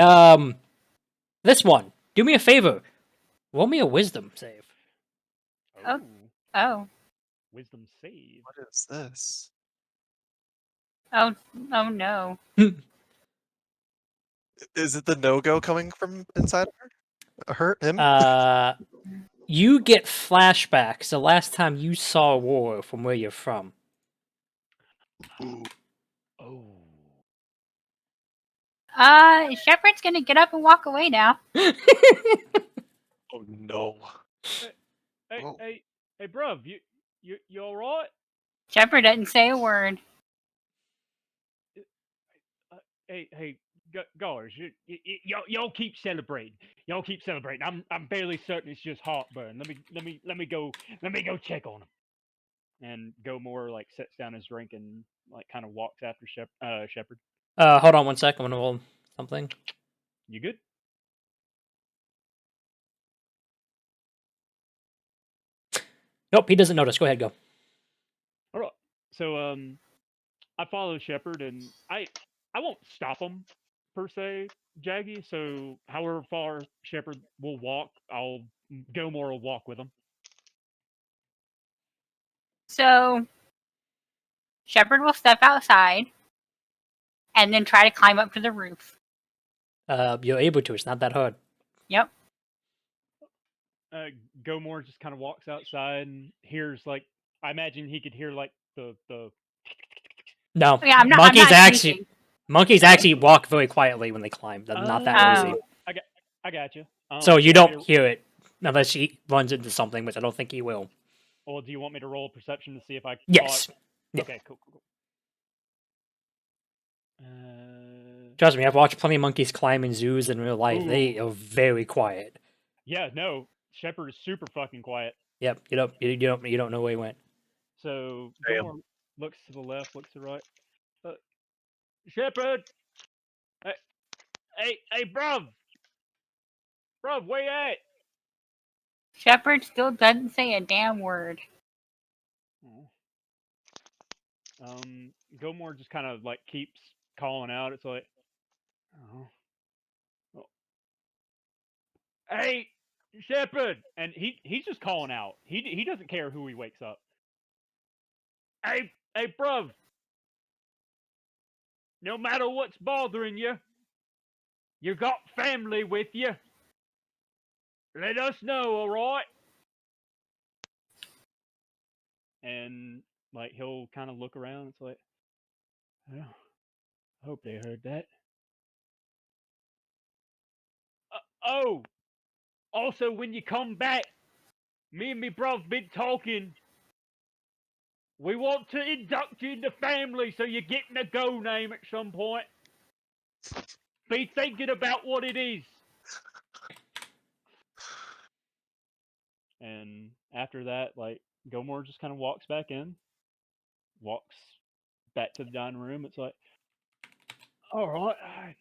this one. Do me a favor. Roll me a wisdom save. Oh. Oh, Wisdom save. What is this? oh no. Is it the no-go coming from inside of her? Him? You get flashbacks the last time you saw war from where you're from. Oh. Shepard's gonna get up and walk away now. Oh no. Hey, Oh. hey, bruv, you all right? Shepard doesn't say a word. Hey, Guys, y'all keep celebrating. Y'all keep celebrating. I'm fairly certain it's just heartburn. Let me go check on him. And Gomor like sets down his drink and like kind of walks after Shepard. Hold on one sec. I'm gonna roll something. You good? Nope, he doesn't notice. Go ahead, go. All right. So I follow Shepard and I won't stop him per se, Jaggy. So however far Shepard will walk, Gomor will walk with him. So Shepard will step outside and then try to climb up to the roof. You're able to. It's not that hard. Yep. Gomor just kind of walks outside and hears like I imagine he could hear like the No, Yeah, I'm not. monkeys I'm not actually sneaking. monkeys actually walk very quietly when they climb. They're not that Oh. noisy. I got you. So you do want me don't hear it unless he runs into something, which I don't think he will. Well, do you want me to roll perception to see if I Yes. caught? Yeah. Okay, cool. Trust me, I've watched plenty of monkeys climb in zoos in real life. They Ooh. are very quiet. Yeah, no, Shepard is super fucking quiet. Yep, you don't know where he went. So Damn. Gomor looks to the left, looks to the right. Shepard, hey, bruv, where you at? Shepard still doesn't say a damn word. Gomor just kind of like keeps calling out. It's like, oh. Hey, Shepard, and he's just calling out. He doesn't care who he wakes up. Hey, bruv. No matter what's bothering you, you got family with you. Let us know, all right? And like he'll kind of look around. It's like, oh, I hope they heard that. Oh, also when you come back, me and me bruv been talking. We want to induct you into family, so you're getting a go name at some point. Be thinking about what it is. And after that, like Gomor just kind of walks back in, walks back to the dining room. It's like, all right,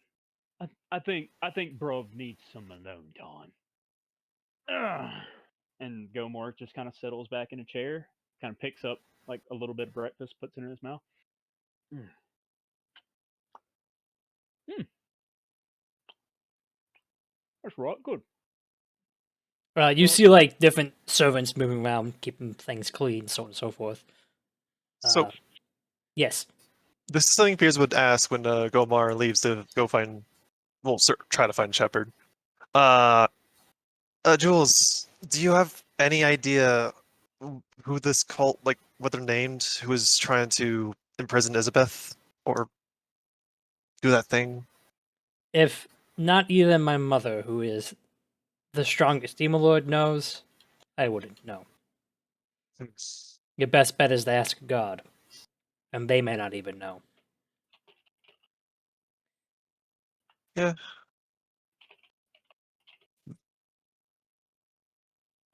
I think Bruv needs some alone time. And Gomor just kind of settles back in a chair, kind of picks up like a little bit of breakfast, puts it in his mouth. That's right, good. You see like different servants moving around, keeping things clean, so on and so forth. So Yes. this is something Piers would ask when Gomar leaves to go find, well, try to find Shepard. Jules, do you have any idea who this cult, like what they're named, who is trying to imprison Isabeth or do that thing? If not even my mother, who is the strongest demon lord, knows, I wouldn't know. Your best bet is to ask God, and they may not even know. Yeah.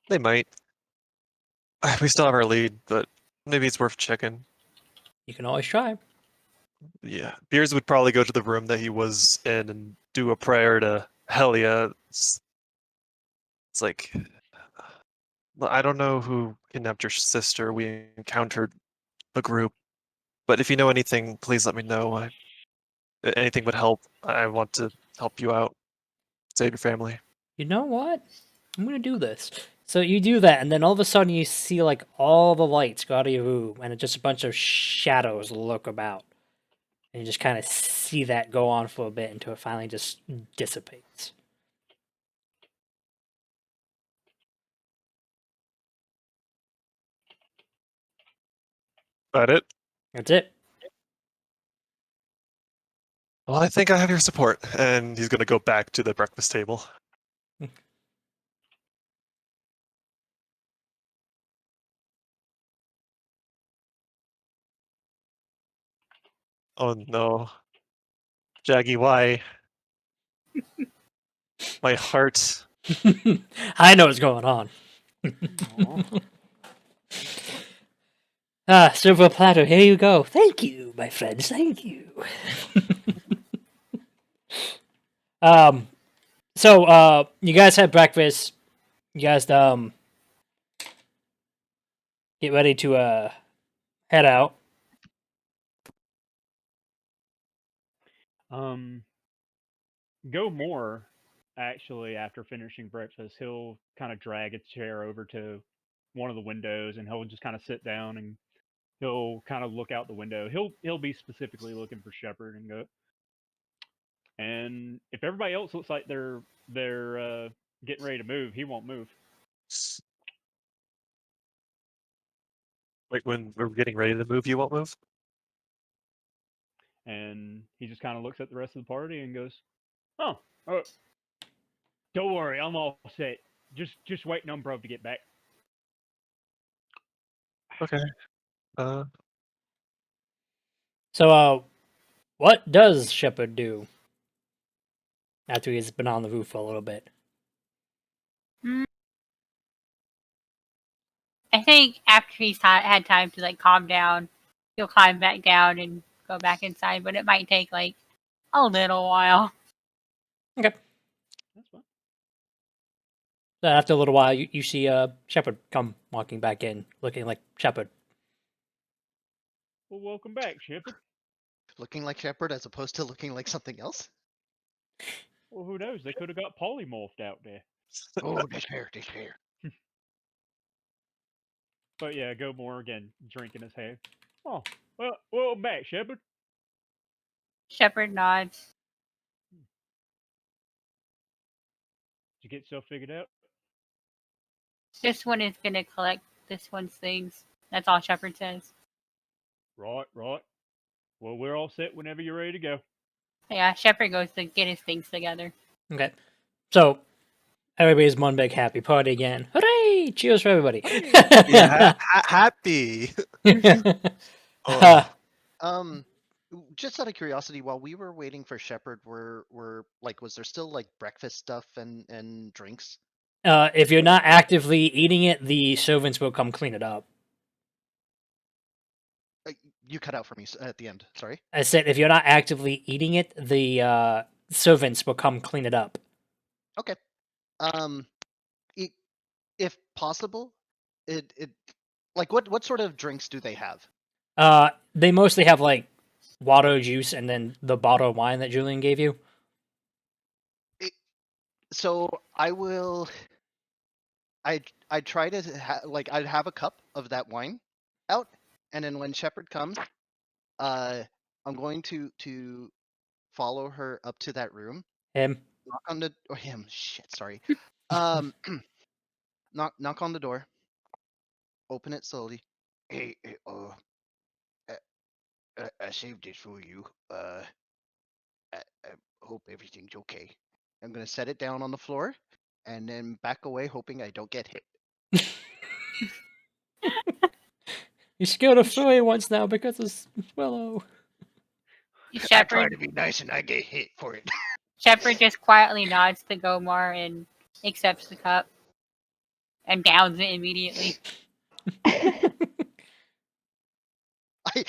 They might. We still have our lead, but maybe it's worth checking. You can always try. Yeah. Piers would probably go to the room that he was in and do a prayer to Helia. It's like, I don't know who kidnapped your sister. We encountered a group, but if you know anything, please let me know. Anything would help. I want to help you out, save your family. You know what? I'm gonna do this. So you do that, and then all of a sudden you see like all the lights go out of your room, and it's just a bunch of shadows look about. And you just kind of see that go on for a bit until it finally just dissipates. That it? That's it. Well, I think I have your support, and he's gonna go back to the breakfast table. Oh no. Jaggy, why? My heart. I know what's going on. Silver platter, here you go. Thank you, my friends, thank you. So, you guys had breakfast. You guys, get ready to, head out. Go more. Actually, after finishing breakfast, he'll kind of drag a chair over to one of the windows, and he'll just kind of sit down and he'll kind of look out the window. He'll be specifically looking for Shepard and go. And if everybody else looks like they're getting ready to move, he won't move. Wait, when we're getting ready to move, you won't move? And he just kind of looks at the rest of the party and goes, "Oh, don't worry, I'm all set. Just waiting on Bro to get back." Okay. So, what does Shepard do after he's been on the roof for a little bit? I think after he's had time to like calm down, he'll climb back down and go back inside. But it might take like a little while. Okay. That's fine. So after a little while, you see Shepard come walking back in, looking like Shepard. Well, welcome back, Shepard. Looking like Shepard as opposed to looking like something else. Well, who knows? They could have got polymorphed out there. Oh, this hair, this hair. But yeah, go more again, drinking his hair. Oh, well, welcome back, Shepard. Shepard nods. Did you get yourself figured out? This one is gonna collect this one's things. That's all Shepard says. Right. Well, we're all set whenever you're ready to go. Yeah, Shepard goes to get his things together. Okay. So, everybody's one big happy party again. Hooray! Cheers for everybody. Yeah, happy. Uh, Just out of curiosity, while we were waiting for Shepard, were like, was there still like breakfast stuff and drinks? if you're not actively eating it, the servants will come clean it up. You cut out for me at the end. Sorry. I said if you're not actively eating it, the servants will come clean it up. Okay. If possible, it like what sort of drinks do they have? They mostly have like water, juice, and then the bottle of wine that Julian gave you. So I will. I try to I'd have a cup of that wine out, and then when Shepard comes, I'm going to follow her up to that room. Him. Knock on the or him. Shit, sorry. Knock on the door. Open it slowly. Hey, I saved this for you. I hope everything's okay. I'm gonna set it down on the floor, and then back away, hoping I don't get hit. You scared a furry once now because of Willow. I try Shepard to be nice and I get hit for it. Shepard just quietly nods to Gomar and accepts the cup and downs it immediately.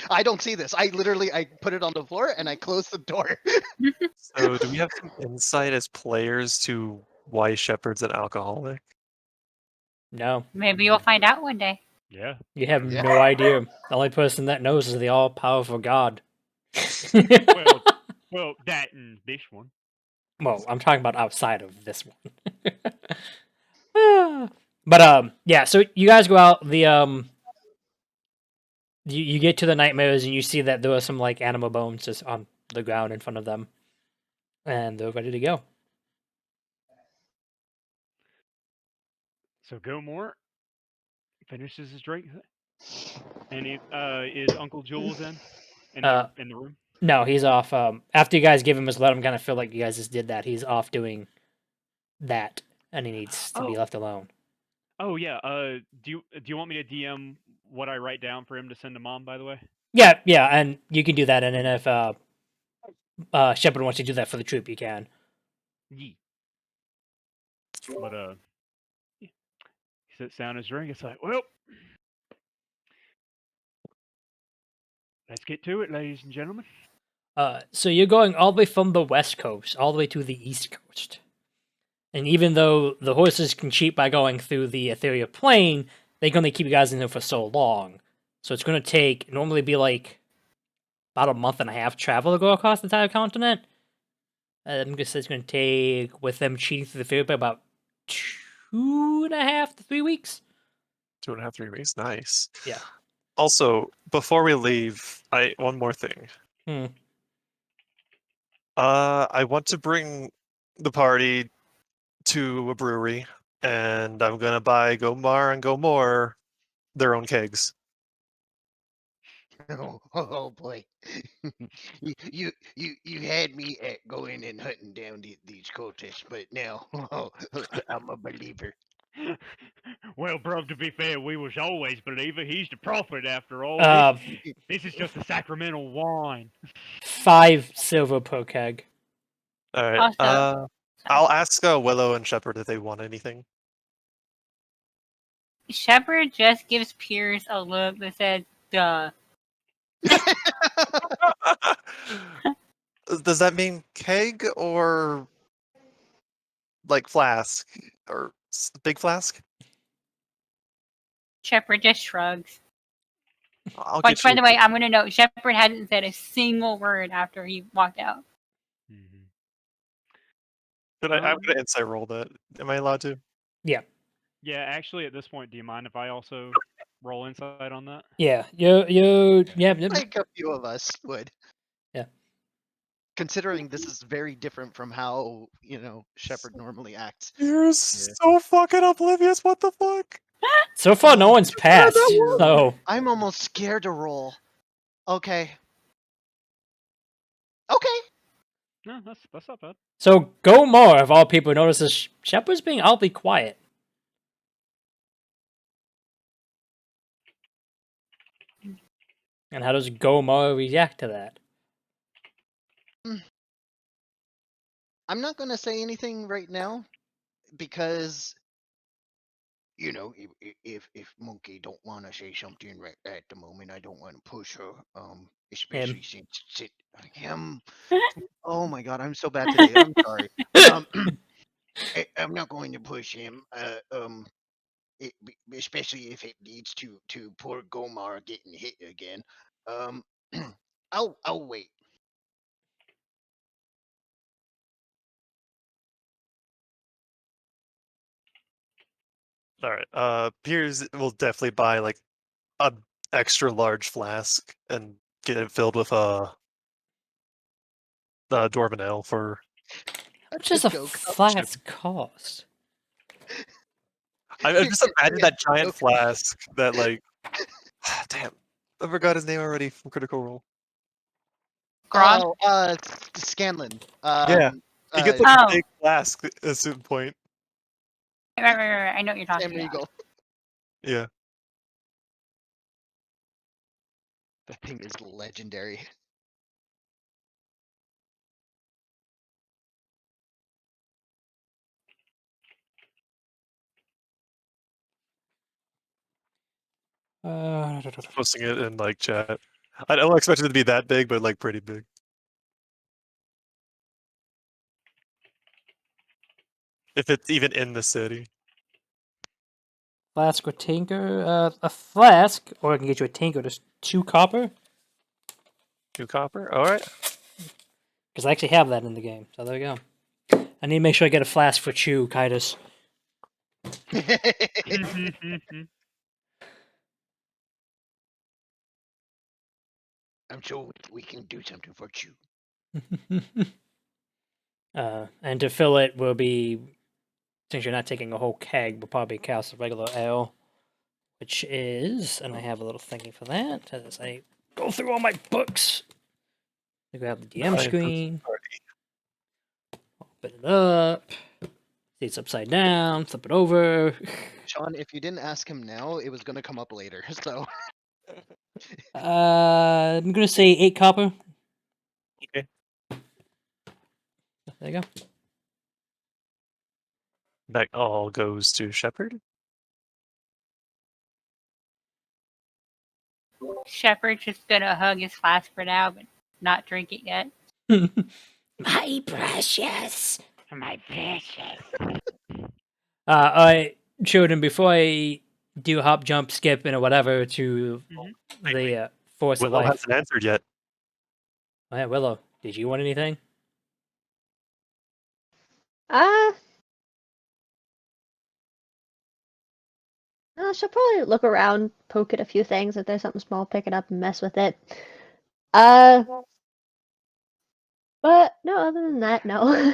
I don't see this. I put it on the floor and I close the door. So, do we have some insight as players to why Shepard's an alcoholic? No, Maybe you'll find out one day. Yeah. you have Yeah. no idea. The only person that knows is the all-powerful God. Well, that and this one. Well, I'm talking about outside of this one. But yeah. So you guys go out. You get to the nightmares and you see that there are some like animal bones just on the ground in front of them, and they're ready to go. So Gilmore finishes his drink, and is Uncle Jules in the room? No, he's off. After you guys give him his let him kind of feel like you guys just did that. He's off doing that, and he needs to be left alone. Oh yeah. Do you want me to DM what I write down for him to send to Mom? By the way. Yeah, and you can do that. And then if Shepard wants to do that for the troop, you can. Yee. But he sits down his drink. It's like, well, let's get to it, ladies and gentlemen. So you're going all the way from the west coast all the way to the east coast. And even though the horses can cheat by going through the ethereal plane, they can only keep you guys in there for so long. So it's going to take, normally be like about a month and a half travel to go across the entire continent. I'm going to say it's going to take, with them cheating through the ethereal plane, about 2.5 to 3 weeks. 2.5, 3 weeks. Nice. Yeah. Also, before we leave, one more thing. Hmm. I want to bring the party to a brewery, and I'm gonna buy Gomar and Gomor their own kegs. Oh boy, you had me at going and hunting down these cultists, but now I'm a believer. Well, bro, to be fair, we was always believer. He's the prophet after all. Uh, This is just a sacramental wine. 5 silver per keg. All right. Also- I'll ask Willow and Shepard if they want anything. Shepard just gives Pierce a look that said, duh. Does that mean keg or like flask or big flask? Shepard just shrugs. I'll Which, get by you. the way, I'm going to note, Shepard hadn't said a single word after he walked out. Mhm. I'm gonna insight roll that. Am I allowed to? Yeah, actually, at this point, do you mind if I also roll insight on that? Yeah, yeah. Like a few of us would. Yeah. Considering this is very different from how, Shepard normally acts. You're so fucking oblivious. What the fuck? So far, no one's passed. Dude, So I'm almost scared to roll. Okay. Okay. No, that's not bad. So Gomar, of all people, notices Shepard's being oddly quiet. And how does Gomar react to that? I'm not going to say anything right now because If Monkey don't want to say something right at the moment, I don't want to push her. Him. Especially since him. Oh my God, I'm so bad today. I'm sorry. I'm not going to push him. Especially if it leads to poor Gomar getting hit again. I'll wait. All right. Piers will definitely buy like a extra large flask and get it filled with the dwarven ale for. How much does a Go, go. flask cost? I just imagine that giant Go. flask that like. Damn, I forgot his name already from Critical Role. Grog? Oh, Scanlan. Yeah. He gets like Oh. a big flask at a certain point. Right. I know what you're talking Sam about. Regal. Yeah. That thing is legendary. Posting it in like chat. I don't expect it to be that big, but like pretty big. If it's even in the city. Flask or tinker? A flask, or I can get you a tinker. Just 2 copper. 2 copper. All right. Because I actually have that in the game. So there we go. I need to make sure I get a flask for Chew, Kaitis. I'm sure we can do something for you. And to fill it will be, since you're not taking a whole keg, we'll probably cast a regular ale, which is, and I have a little thingy for that as I go through all my books. I grab the DM screen, open it up, see it's upside down, flip it over. Sean, if you didn't ask him now, it was going to come up later. So I'm gonna say 8 copper. Okay. There you go. That all goes to Shepard. Shepard's just gonna hug his flask for now, but not drink it yet. My precious. My precious. I showed him before I do hop, jump, skip, and whatever to the force of Willow life. hasn't answered yet. Oh, yeah, Willow, did you want anything? She'll probably look around, poke at a few things. If there's something small, pick it up and mess with it. But no, other than that, no.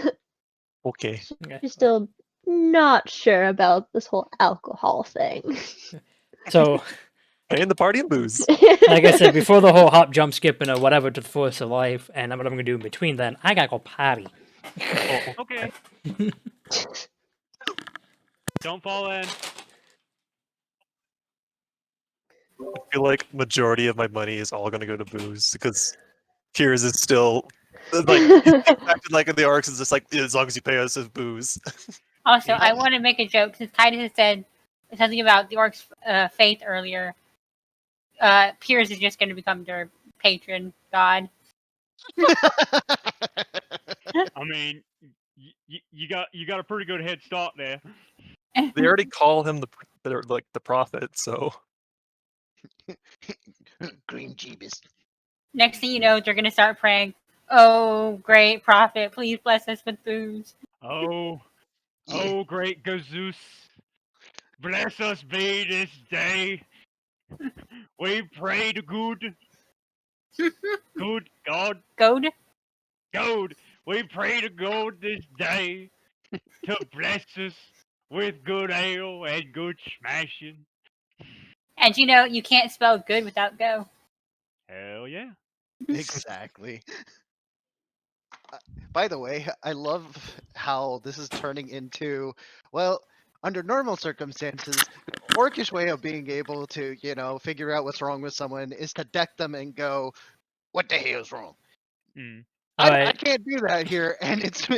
Okay. Okay. She's still not sure about this whole alcohol thing. So, And the party and booze. like I said, before the whole hop, jump, skip, and whatever to the force of life, and what I'm gonna do in between then, I gotta go potty. Okay. Don't fall in. I feel like majority of my money is all gonna go to booze because Piers is still like he's acting like in the arcs is just like as long as you pay us as booze. Also, I want to make a joke since Titus had said something about the orc's faith earlier. Piers is just going to become their patron god. I mean, you got a pretty good head start there. They already call him the prophet, so Green Jeebus. Next thing you know, they're going to start praying. Oh, great prophet, please bless us with booze. Oh, oh, great Gazeus, bless us be this day. We pray to good God, Goad? God. We pray to God this day to bless us with good ale and good smashing. And you know, you can't spell good without go. Hell yeah. Exactly. By the way, I love how this is turning into, well, under normal circumstances, orcish way of being able to, figure out what's wrong with someone is to deck them and go, What the hell's wrong? Mm. I Alright. can't do that here, and it's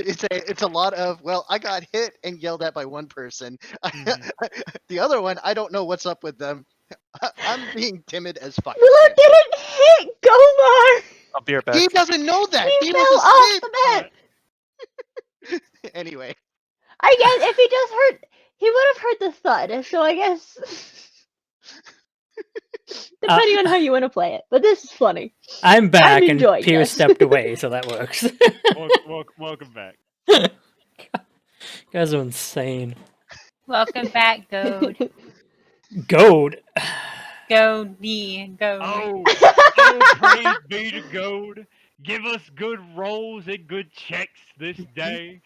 a lot of, well, I got hit and yelled at by one person. Mhm. The other one, I don't know what's up with them. I'm being timid as fuck. Willow didn't hit Gomar! I'll be right back. He doesn't know that. He He fell was off asleep. the bed! Anyway, I guess if he does hurt, he would have heard the thud, so I guess. Depending on how you want to play it. But this is funny. I'm back, and enjoying Piers this. stepped away, so that works. Welcome back. You guys are insane. Welcome back, Goad. Goad. Goadie. Goad. Oh, praise be to God. Give us good rolls and good checks this day.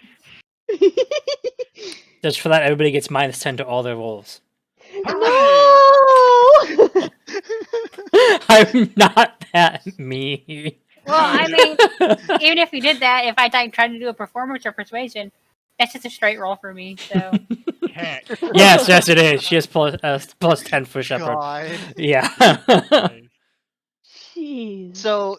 Just for that, everybody gets -10 to all their rolls. No! I'm not that mean. Well, I mean, even if you did that, if I tried to do a performance or persuasion, that's just a straight roll for me. So Cat. yes, it is. She has +10 for Shepard. God. Yeah. Nice. Jeez. So,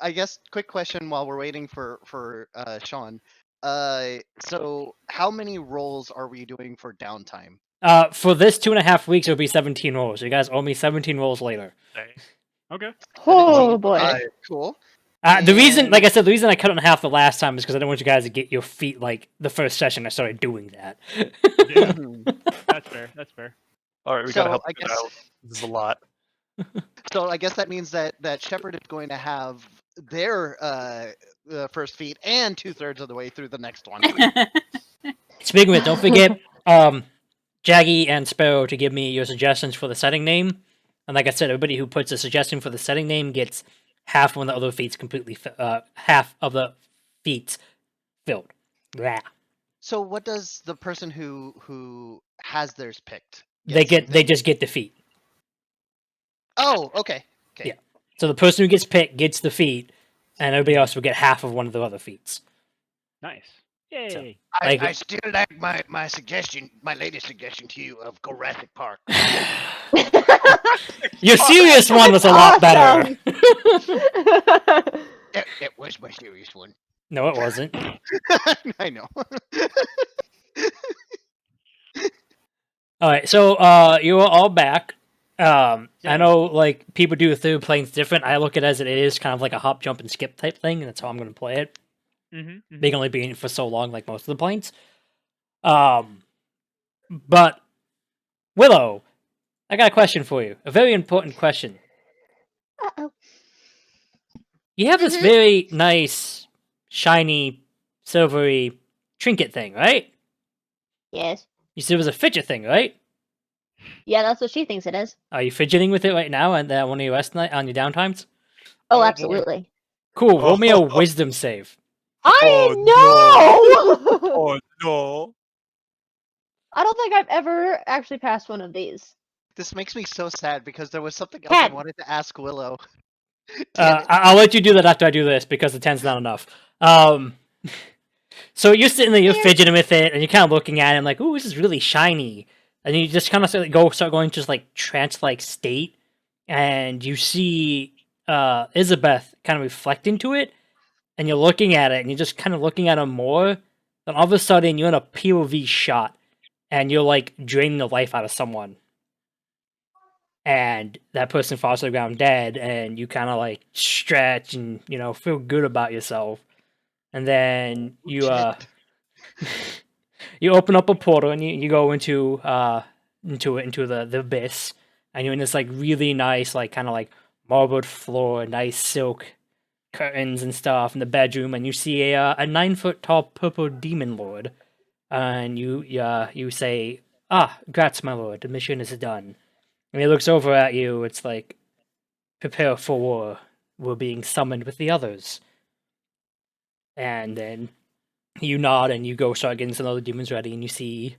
I guess quick question while we're waiting for Sean. So how many rolls are we doing for downtime? For this 2.5 weeks, it'll be 17 rolls. You guys owe me 17 rolls later. Okay. Oh boy. Okay, cool. The reason, And- like I said, the reason I cut it in half the last time is because I didn't want you guys to get your feet like the first session I started doing that. Yeah, Mhm. that's fair. That's fair. All right, we So, gotta help I it guess- out. This is a lot. So I guess that means that Shepard is going to have their first feat and 2/3 of the way through the next one. Speaking of it, don't forget Jaggy and Sparrow to give me your suggestions for the setting name. And like I said, everybody who puts a suggestion for the setting name gets half one of the other feats completely, half of the feats filled. Blah. So what does the person who has theirs picked? They something? just get the feat. Oh, okay. Yeah. So the person who gets picked gets the feat, and everybody else will get half of one of the other feats. Nice. Yay. Like- I still like my suggestion, my latest suggestion to you of Jurassic Park. Your serious one was a lot better. That was my serious one. No, it wasn't. I know. All right, so you are all back. I Yay. know like people do through planes different. I look at it as it is kind of like a hop, jump, and skip type thing, and that's how I'm going to play it. Mm-hmm. They can only be in it for so long, like most of the planes. But Willow, I got a question for you. A very important question. Uh-oh. You have this Mhm. very nice, shiny, silvery trinket thing, right? Yes. You said it was a fidget thing, right? Yeah, that's what she thinks it is. Are you fidgeting with it right now and one of your rest night on your downtimes? Oh, Oh, boy. absolutely. Cool. Roll me a Oh, wisdom save. I know. oh no! I don't think I've ever actually passed one of these. This makes me so sad because there was something else I 10. wanted to ask Willow. Damn it. I'll let you do that after I do this because the 10's not enough. So you're sitting there, you're Here. fidgeting with it, and you're kind of looking at it and like, ooh, this is really shiny. And you just kind of start going to just like trance-like state, and you see Isabeth kind of reflect into it, and you're looking at it, and you're just kind of looking at her more. Then all of a sudden, you're in a POV shot, and you're like draining the life out of someone, and that person falls to the ground dead, and you kind of like stretch and feel good about yourself, and then you Shit. you open up a portal and you go into the abyss, and you're in this like really nice like kind of like marbled floor, nice silk curtains and stuff in the bedroom, and you see a 9 foot tall purple demon lord, and you say, "Ah, grats, my lord, the mission is done." And he looks over at you. It's like, "Prepare for war. We're being summoned with the others." And then you nod and you go start getting some other demons ready, and you see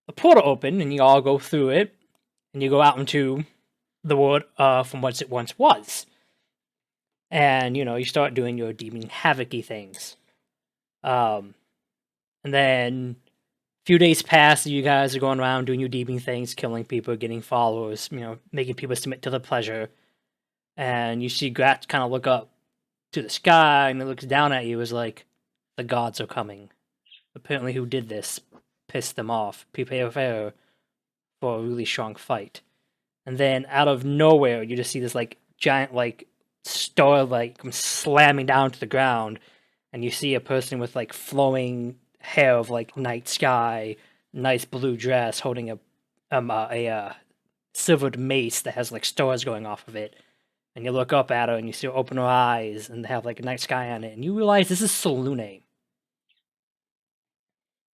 a portal open, and you all go through it, and you go out into the world from what it once was. And you start doing your demon havocy things. And then a few days pass, and you guys are going around doing your demon things, killing people, getting followers, making people submit to the pleasure. And you see Grat kind of look up to the sky, and it looks down at you as like, the gods are coming. Apparently who did this pissed them off. Prepare for a really strong fight. And then out of nowhere, you just see this like giant like star like come slamming down to the ground, and you see a person with like flowing hair of like night sky, nice blue dress, holding a silvered mace that has like stars going off of it. And you look up at her and you see her open her eyes and have like a night sky on it, and you realize this is Salune.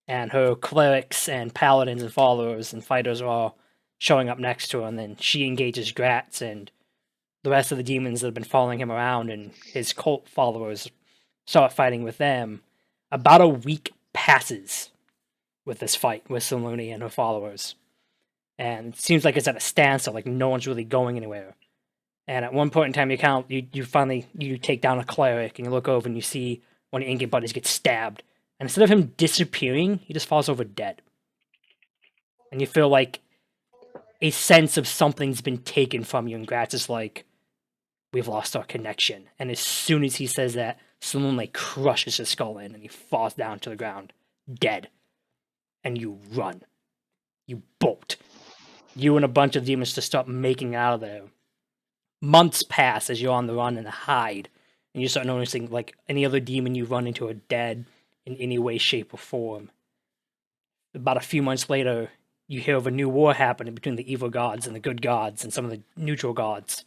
And her clerics and paladins and followers and fighters are all showing up next to her, and then she engages Gratz and the rest of the demons that have been following him around, and his cult followers start fighting with them. About a week passes with this fight with Salune and her followers, and it seems like it's at a standstill, like no one's really going anywhere. And at one point in time, you finally take down a cleric, and you look over and you see one of your Incan buddies get stabbed. And instead of him disappearing, he just falls over dead. And you feel like a sense of something's been taken from you, and Gratz is like, "We've lost our connection." And as soon as he says that, someone like crushes his skull in, and he falls down to the ground, dead. And you run. You bolt. You and a bunch of demons just start making out of there. Months pass as you're on the run and hide, and you start noticing like any other demon you run into are dead in any way, shape, or form. About a few months later, you hear of a new war happening between the evil gods and the good gods and some of the neutral gods.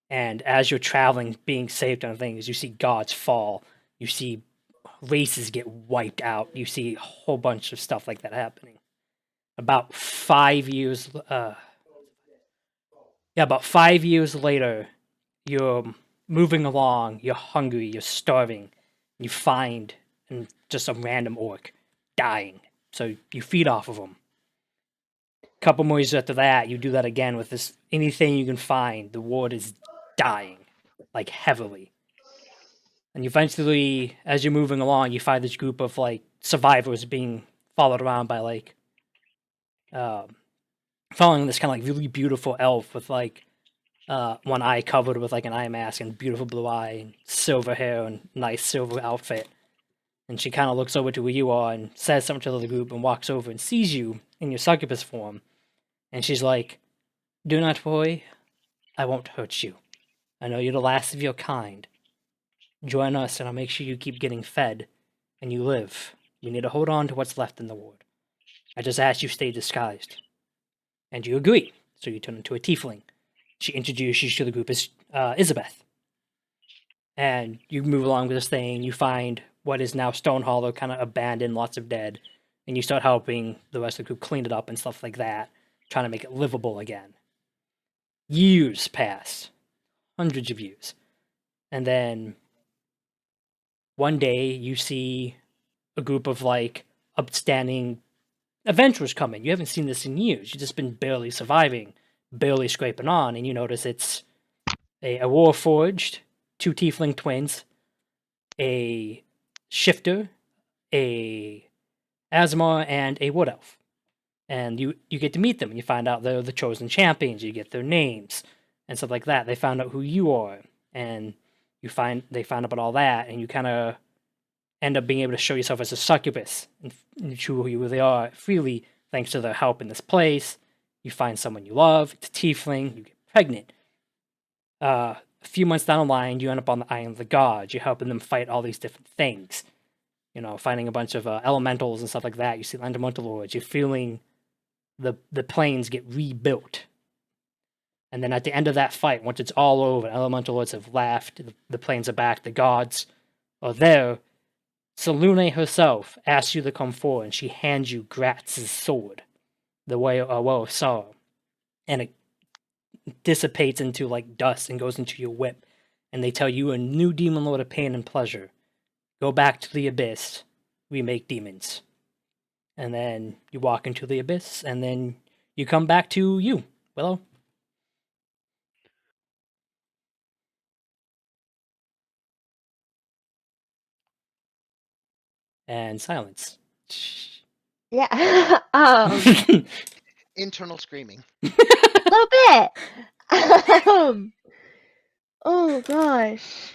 And as you're traveling, being saved on things, you see gods fall. You see races get wiped out. You see a whole bunch of stuff like that happening. About 5 years, about 5 years later, you're moving along, you're hungry, you're starving, you find just a random orc dying. So you feed off of them. A couple more years after that, you do that again with this anything you can find. The ward is dying, like heavily. And eventually, as you're moving along, you find this group of like survivors being followed around by like following this kind of like really beautiful elf with like one eye covered with like an eye mask and beautiful blue eye and silver hair and nice silver outfit. And she kind of looks over to where you are and says something to the group and walks over and sees you in your succubus form, and she's like, "Do not worry, I won't hurt you. I know you're the last of your kind. Join us, and I'll make sure you keep getting fed, and you live. We need to hold on to what's left in the ward. I just ask you stay disguised." And you agree, so you turn into a tiefling. She introduces you to the group as Isabeth. And you move along with this thing, you find what is now Stone Hollow, kind of abandoned, lots of dead, and you start helping the rest of the group clean it up and stuff like that, trying to make it livable again. Years pass, hundreds of years. And then one day you see a group of like upstanding adventurers coming. You haven't seen this in years. You've just been barely surviving, barely scraping on, and you notice it's a Warforged, two Tiefling twins, a Shifter, a Asmar, and a Wood Elf. And you get to meet them, and you find out they're the chosen champions. You get their names and stuff like that. They found out who you are, and they find out about all that, and you kind of end up being able to show yourself as a succubus and show who you really are freely thanks to their help in this place. You find someone you love, it's a tiefling, you get pregnant. A few months down the line, you end up on the Island of the Gods. You're helping them fight all these different things. You know, finding a bunch of elementals and stuff like that. You see elemental lords. You're feeling the planes get rebuilt. And then at the end of that fight, once it's all over, elemental lords have left, the planes are back, the gods are there. Selune herself asks you to come forward, and she hands you Gratz's sword, the well of sorrow, and it dissipates into like dust and goes into your whip. And they tell you a new demon lord of pain and pleasure. Go back to the abyss. We make demons. And then you walk into the abyss, and then you come back to you, Willow. And silence. Yeah. Internal screaming. A little bit. Oh gosh.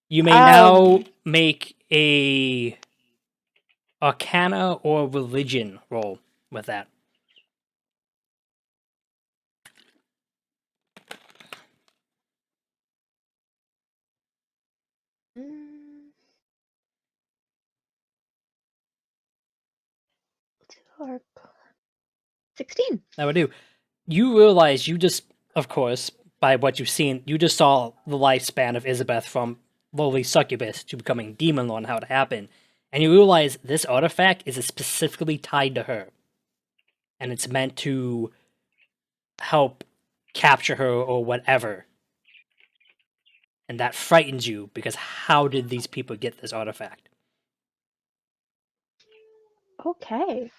You may now make a Arcana or Religion roll with that. Mm. 16. That would do. You realize you just, of course, by what you've seen, you just saw the lifespan of Isabeth from lowly succubus to becoming demon lord and how it happened. And you realize this artifact is specifically tied to her. And it's meant to help capture her or whatever. And that frightens you because how did these people get this artifact? Okay.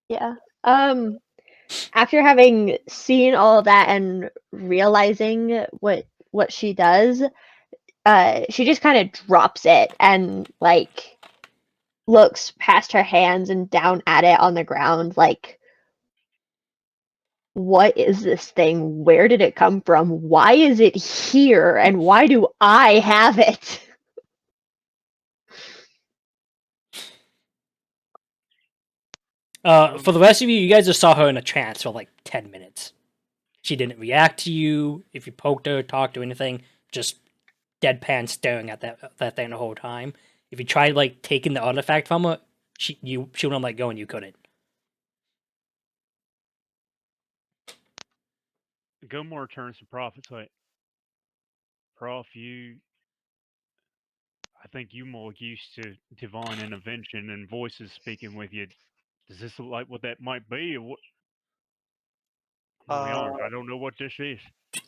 Yeah. After having seen all of that and realizing what she does, she just kind of drops it and like looks past her hands and down at it on the ground like, what is this thing? Where did it come from? Why is it here? And why do I have it? For the rest of you, you guys just saw her in a trance for like 10 minutes. She didn't react to you. If you poked her, talked to anything, just deadpan staring at that thing the whole time. If you tried like taking the artifact from her, she wouldn't let go and you couldn't. Gomor turns to Prof. It's like, Prof, I think you more used to divine intervention and voices speaking with you. Does this look like what that might be, or what? I'll be honest, I don't know what this is.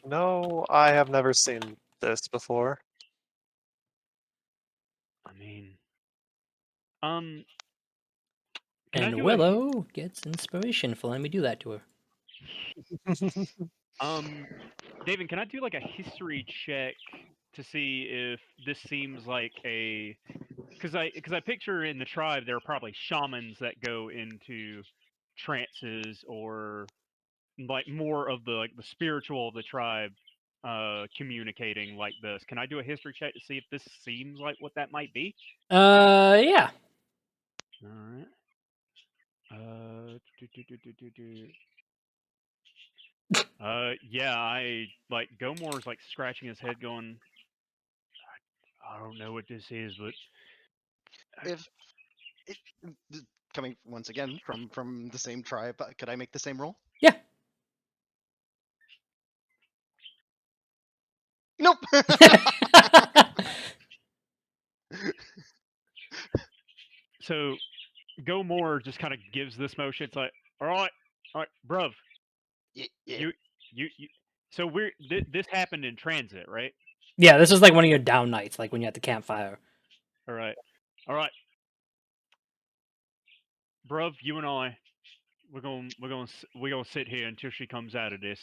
No, I have never seen this before. I mean, can I And do Willow gets inspiration for letting me do that to her. David, can I do like a history check to see if this seems like a? Because I picture in the tribe there are probably shamans that go into trances or like more of the spiritual of the tribe communicating like this. Can I do a history check to see if this seems like what that might be? Yeah. All right. Yeah, I like Gomore's like scratching his head, going, I don't know what this is, but If it, coming once again from the same tribe, could I make the same roll? Yeah. Nope. so Gomore just kind of gives this motion. It's like, all right, bruv, Yeah. you. So this happened in transit, right? Yeah, this is like one of your down nights, like when you're at the campfire. All right, bruv, you and I, we're gonna sit here until she comes out of this.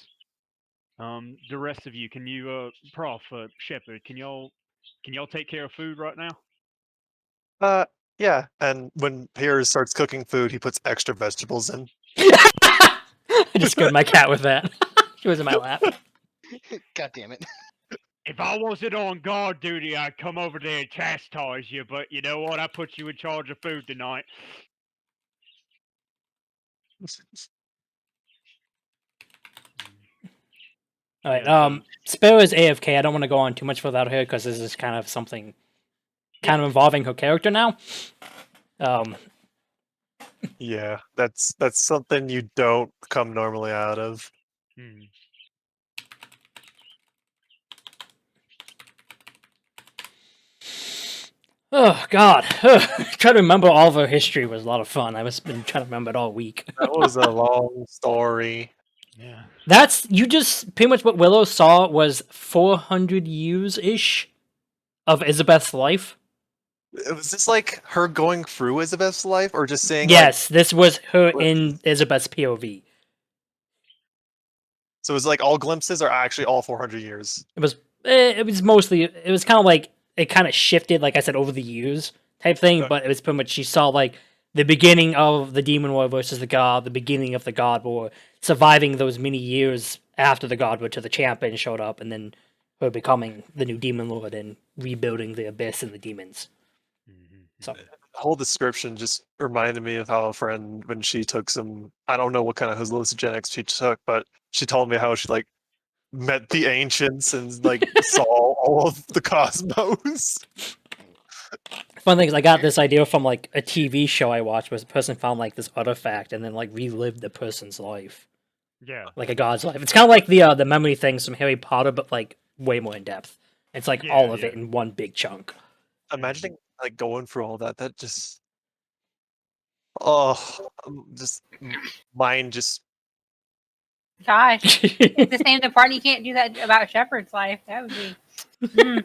The rest of you, can you, Prof, Shepard, can y'all take care of food right now? Yeah. And when Piers starts cooking food, he puts extra vegetables in. I just scared my cat with that. She was in my lap. God damn it. If I wasn't on guard duty, I'd come over there and chastise you, but you know what? I put you in charge of food tonight. All right. Yeah, Sparrow is AFK. I don't want to go on too much without her because this is kind of something kind of involving her character now. Yeah, that's something you don't come normally out of. Hmm. Oh God. Trying to remember all of her history was a lot of fun. I was been trying to remember it all week. That was a long story. Yeah. That's you just pretty much what Willow saw was 400 years ish of Isabeth's life. Was this like her going through Isabeth's life, or just saying Yes, this was her glimpses? in Isabeth's POV. So it was like all glimpses, or actually all 400 years? It was mostly it was kind of like it kind of shifted, like I said, over the years type thing. Okay. But it was pretty much she saw like the beginning of the demon war versus the god, the beginning of the god war, surviving those many years after the god war till the champion showed up, and then her becoming the new demon lord and rebuilding the abyss and the demons. So The whole description just reminded me of how a friend, when she took some, I don't know what kind of hallucinogenics she took, but she told me how she like met the ancients and like saw all of the cosmos. fun thing is I got this idea from like a TV show I watched where a person found like this artifact and then like relived the person's life. Yeah. Like a god's life. It's kind of like the memory things from Harry Potter, but like way more in depth. It's like all of it in one big chunk. Imagining like going through all that, that just just mine just Gosh, it's the same part. You can't do that about Shepard's life. That would be. Mm.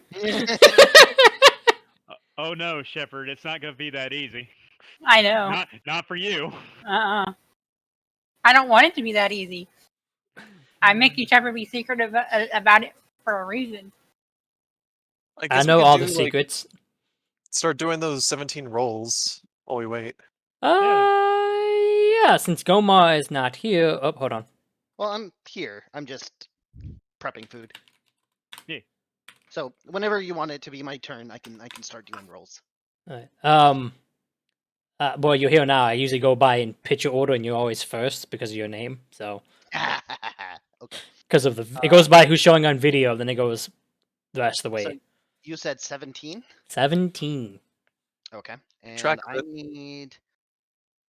Oh no, Shepard, it's not gonna be that easy. I know. Not for you. I don't want it to be that easy. I make you Shepard be secretive about it for a reason. I I guess we know could all do, the like, secrets. start doing those 17 rolls while we wait. Yeah, since Goma is not here. Oh, hold on. Well, I'm here. I'm just prepping food. Yeah. So whenever you want it to be my turn, I can start doing rolls. Alright. Well, you're here now. I usually go by in picture order, and you're always first because of your name. So, Okay. because of it goes by who's showing on video, then it goes the rest of the way. So you said 17? 17. Okay. And Track I it. need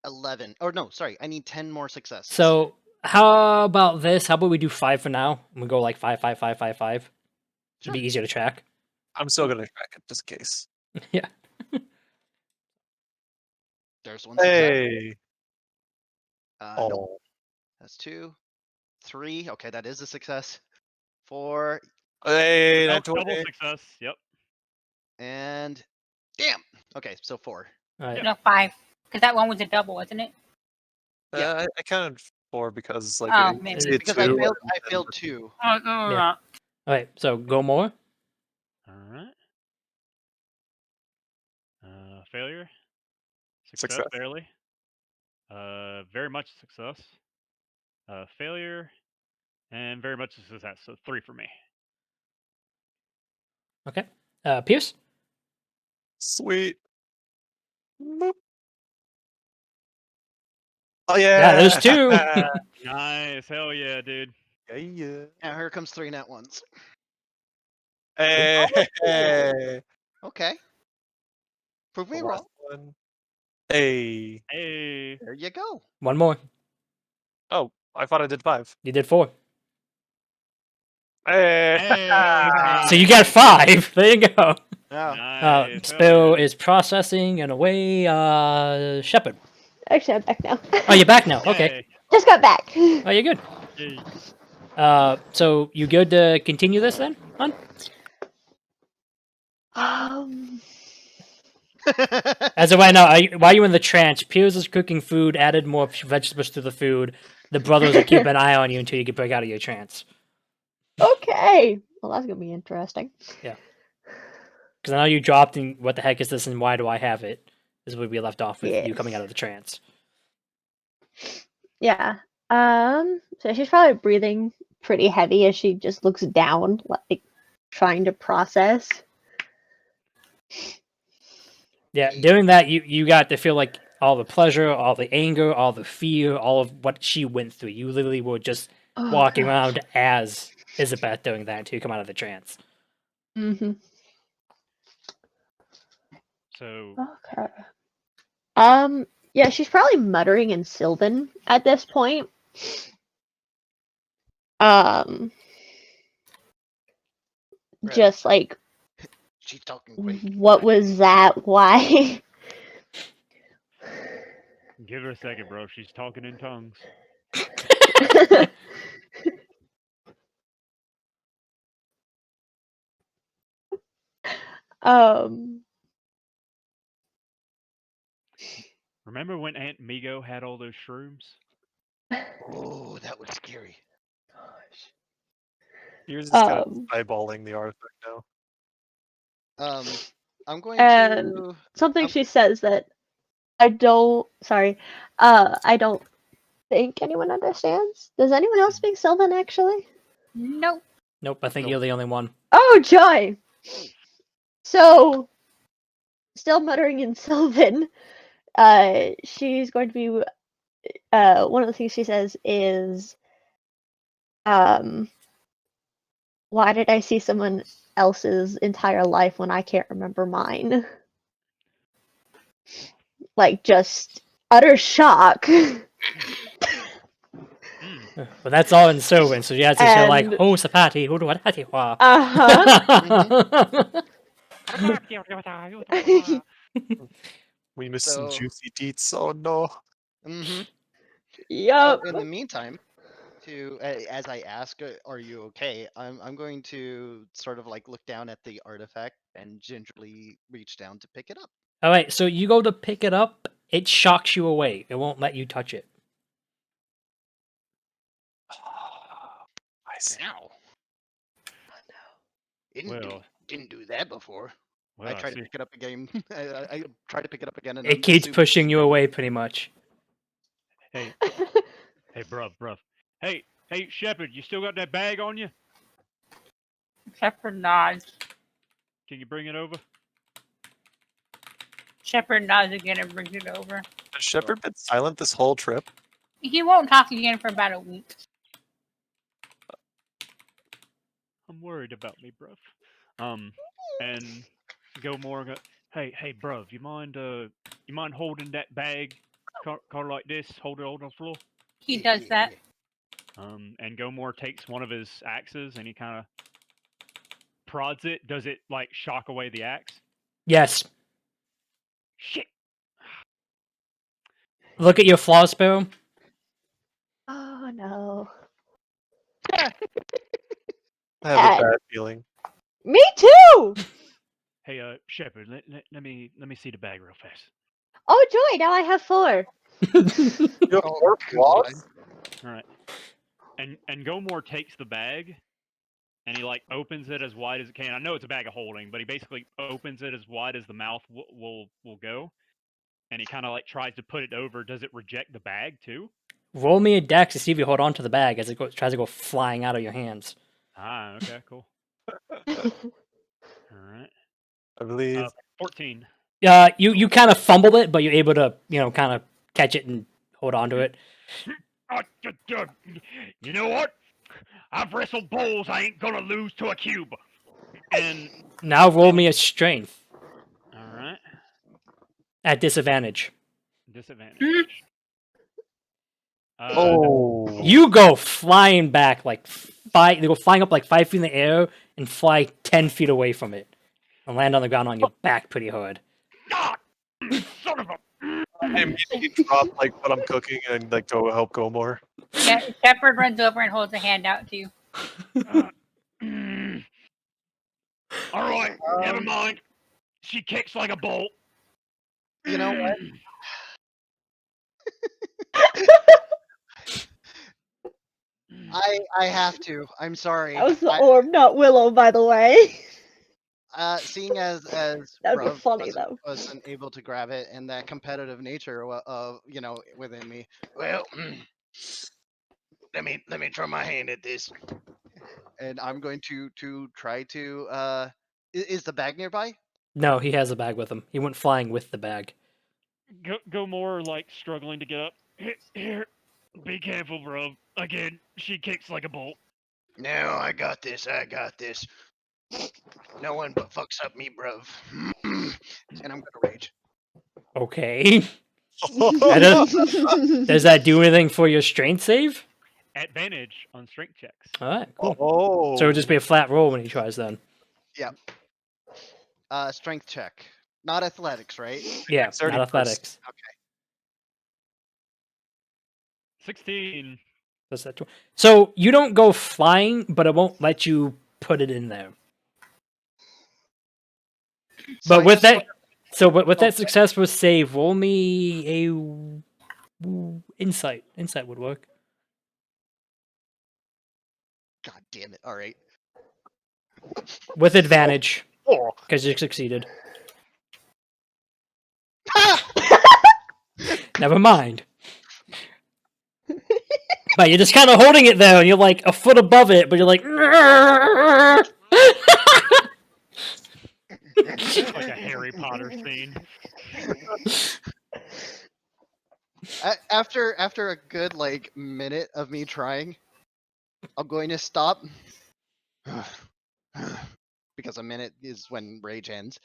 11. Or no, sorry. I need 10 more successes. So, how about this? How about we do 5 for now? And we go like 5, 5, 5, 5, 5. It'd be Sure. easier to track. I'm still gonna track it just in case. Yeah. There's one success. Hey. Nope. Oh. That's 2. 3. Okay, that is a success. 4. Hey, that's Double success. Yep. And damn. Okay, so 4. All right. No, 5. Because that one was a double, wasn't it? Yeah. I counted 4 because like Oh, it maybe. said Because 2 I and failed then 2. Yeah. All right. So go more. All right. Failure. Success, Success. barely. Very much success. Failure, and very much a success. So 3 for me. Okay. Pierce? Sweet. Boop. Oh Yeah, yeah. there's two. Nice. Hell yeah, dude. Yeah. Now here comes 3 nat ones. Hey. Okay. Prove The me last wrong. one. Hey. Hey. There you go. One more. Oh, I thought I did 5. You did 4. Hey. Hey. So you got 5. There you go. Yeah. Nice. hell Spell yeah. is processing and away. Shepherd. Actually, I'm back now. Oh, you're back now. Okay. Hey. Just got back. Oh, you're good. Hey. So you good to continue this then, hon? Um, As of right now, while you're in the trance, Piers is cooking food, added more vegetables to the food. The brothers are keeping an eye on you until you get back out of your trance. okay. Well, that's gonna be interesting. Because I know you dropped in what the heck is this and why do I have it? Is where we left off with you coming out of the trance. Yeah. So she's probably breathing pretty heavy as she just looks down, like trying to process. Yeah, doing that, you got to feel like all the pleasure, all the anger, all the fear, all of what she went through. You literally were just walking around as Isabeth doing that until you come out of the trance. Mm-hmm. So Okay. Yeah, she's probably muttering in Sylvan at this point. Right. Just like, She's talking quick. what was that? Why? give her a second, bro. She's talking in tongues. um, Remember when Aunt Migo had all those shrooms? Oh, that was scary. You're just kind of um, eyeballing the artifact now. I'm going And to. something I'm- she says that I don't think anyone understands. Does anyone else speak Sylvan actually? Nope. Nope, I think Nope. you're the only one. Oh, joy! So, still muttering in Sylvan, she's going to be, one of the things she says is, why did I see someone else's entire life when I can't remember mine? Like, just utter shock. Mm. But that's all in Sylvan, so you have to say like, And- "Oh, Sapati, who do I have to?" We missed some So- juicy deets. Oh no. Mm-hmm. Yup. In the meantime, as I ask, "Are you okay?" I'm going to sort of like look down at the artifact and gingerly reach down to pick it up. All right, so you go to pick it up, it shocks you away. It won't let you touch it. I see. Ow. Well, Didn't do that before. well, I try to see. pick it up again. I try to pick it up again, and It I'm keeps assuming pushing she you doesn't. away, pretty much. Hey, hey, bruv. Hey, Shepard, you still got that bag on you? Shepherd nods. Can you bring it over? Shepherd nods again and brings it over. Has Shepard been silent this whole trip? He won't talk again for about a week. I'm worried about me, bruv. And Gilmore, hey, bruv, you mind holding that bag, car like this, hold it on the floor? He does that. And Gilmore takes one of his axes and he kind of prods it. Does it like shock away the axe? Yes. Shit. Look at your flaw spell. Oh no. I have a Bad. bad feeling. Me too! Hey, Shepard, let me see the bag real fast. Oh joy, now I have 4. You have Oh, 4 God. flaws? All right. And Gilmore takes the bag and he like opens it as wide as it can. I know it's a bag of holding, but he basically opens it as wide as the mouth will go. And he kind of like tries to put it over. Does it reject the bag too? Roll me a dex to see if you hold on to the bag as it tries to go flying out of your hands. Ah, okay, cool. All I believe. 14. You kind of fumbled it, but you're able to kind of catch it and hold on to it. You know what? I've wrestled bulls. I ain't gonna lose to a cube. And Now roll me a strength all right, at disadvantage. disadvantage. Oh. You go flying back like you go flying up like 5 feet in the air and fly 10 feet away from it, and land on the ground on your back pretty hard. God, son of a. I immediately drop like what I'm cooking and like go help Gomor. Yeah, Shepard runs over and holds a hand out to you. All right, never mind. She kicks like a bull. You know what? I have to. I'm sorry. That was the orb, not Willow, by the way. Seeing as That'd be Bruv funny, though. wasn't able to grab it, and that competitive nature of within me. Well, let me try my hand at this. And I'm going to try to. Is the bag nearby? No, he has a bag with him. He went flying with the bag. Go more like struggling to get up. Here, be careful, bro. Again, she kicks like a bull. No, I got this. I got this. No one but fucks up me, bruv. And I'm gonna rage. Okay. Does that do anything for your strength save? Advantage on strength checks. All right, cool. Oh. So it would just be a flat roll when he tries then. Strength check, not athletics, right? Yeah, It's already not athletics. 16. That's that. So you don't go flying, but it won't let you put it in there. So But I with just that, with that successful save, roll me a insight. Insight would work. God damn it! All right. With advantage, Oh. because you succeeded. Never mind. But you're just kind of holding it there, and you're like a foot above it, but you're like. It's like a Harry Potter scene. After a good minute of me trying, I'm going to stop because a minute is when rage ends.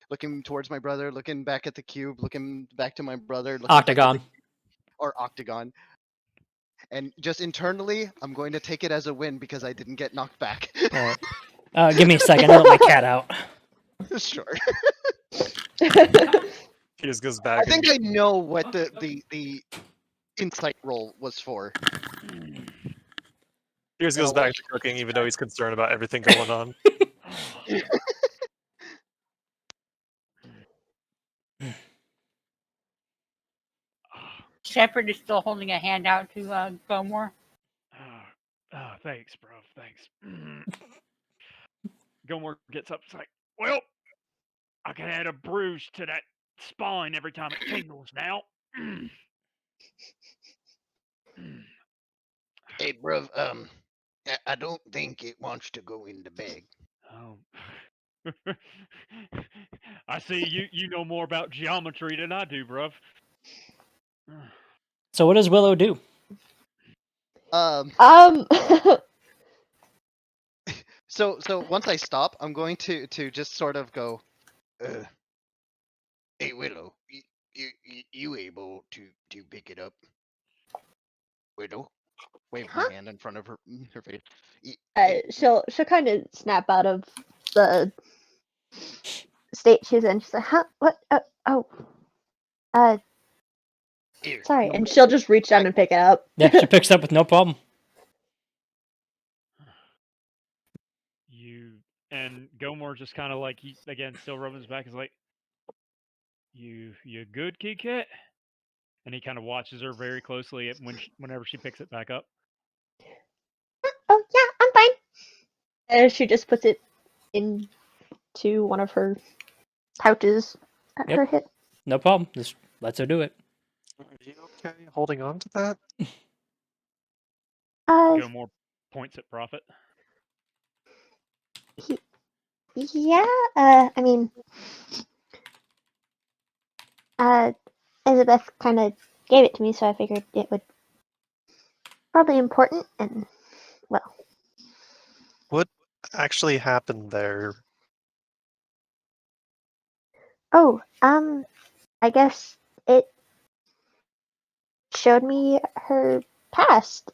Looking towards my brother, looking back at the cube, looking back to my brother, looking back at the Octagon. or octagon. And just internally, I'm going to take it as a win because I didn't get knocked back. Give me a second. I'll let my cat out. Sure. He just goes back. I think I know what the insight roll was for. He just goes back to cooking, even though he's concerned about everything going on. Shepard is still holding a hand out to Gomor. Thanks, bro. Thanks. Gilmore gets up. It's like, well, I can add a bruise to that spine every time it tingles now. Hey, bruv. I don't think it wants to go in the bag. Oh. I see you know more about geometry than I do, bruv. So what does Willow do? So once I stop, I'm going to just sort of go. Hey, Willow, you able to pick it up? Willow, Wave my hand in front of her face. She'll kind of snap out of the state she's in. She's like, "Huh? What? Here, Sorry." you And she'll just reach down and pick it up. Yeah, she picks it up with no problem. And Gilmore just kind of like he again still rubbing his back. Is like, you good, Kit Kat? And he kind of watches her very closely whenever she picks it back up. Oh yeah, I'm fine. And she just puts it into one of her pouches at Yep. her hip. No problem. Just lets her do it. Are you okay holding on to that? Gilmore points at Prophet. Yeah, I mean, Elizabeth kind of gave it to me, so I figured it would probably important and well. What actually happened there? Oh, I guess it showed me her past.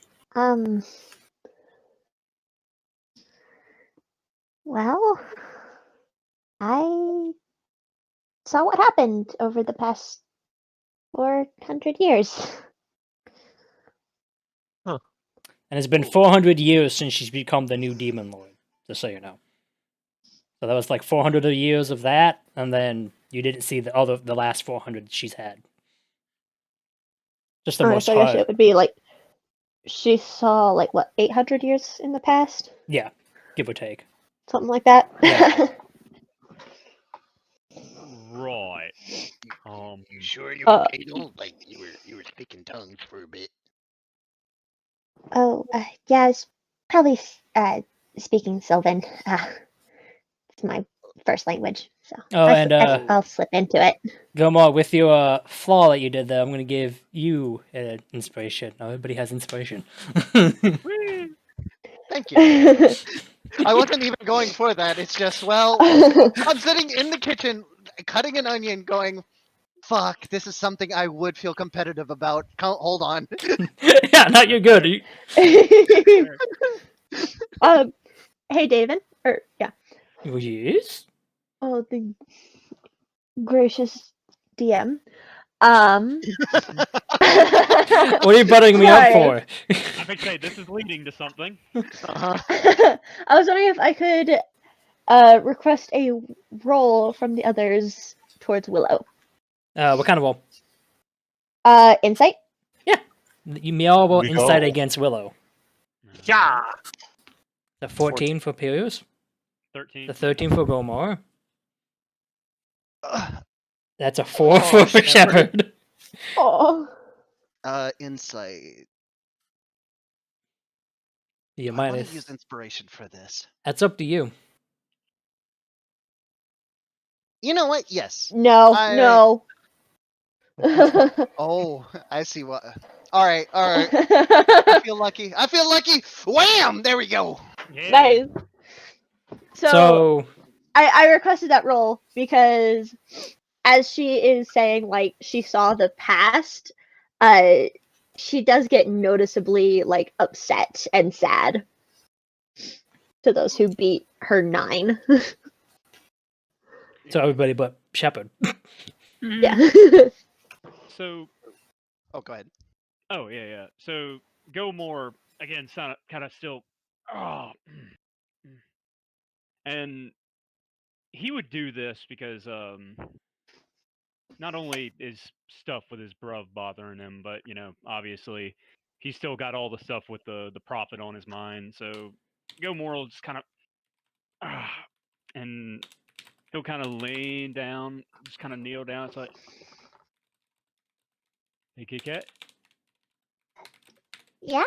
Well, I saw what happened over the past 400 years. And it's been 400 years since she's become the new demon lord, just so you know. So that was like 400 years of that, and then you didn't see the last 400 she's had. Just the most So I guess hard. it would be like she saw like what 800 years in the past, Yeah, give or take. something like that. Yeah. Right. You sure you're Uh, okay though? Like you were speaking tongues for a bit. Oh, yeah, it's probably speaking Sylvan. It's my first language, so Oh, and I'll slip into it. Gilmore, with your flaw that you did there, I'm going to give you an inspiration. Now everybody has inspiration. Whee! Thank you. I wasn't even going for that. It's just, well, I'm sitting in the kitchen cutting an onion going, fuck, this is something I would feel competitive about. Hold on. Yeah, no, you're good. Hey, David. Yeah. Yes? Oh, the gracious DM. What What are you buttering me up for? I think say this is leading to something. Uh-huh. I was wondering if I could request a roll from the others towards Willow. What kind of roll? Insight. You meow We insight go. against Willow. Yeah. The 14 for Pirius. 13. The 13 for Gomor. Uh, That's a 4 Oh, for Shepard. Oh. Insight. You I want to minus. use inspiration for this. That's up to you. You know what? Yes. No, I- no. Oh, I see what. All right, all right. I feel lucky. I feel lucky. Wham! There we go. Yeah. Nice. So So, I requested that roll because as she is saying like she saw the past, she does get noticeably like upset and sad to those who beat her 9. so everybody but Shepard. Mhm. Yeah. So, Oh, go ahead. oh yeah. So Gilmore again, kind of still, oh, and he would do this because not only is stuff with his bruv bothering him, but obviously he's still got all the stuff with the prophet on his mind. So Gilmore will just kind of, and he'll kind of lean down, just kind of kneel down. It's like, hey, Kit Kat, Yeah.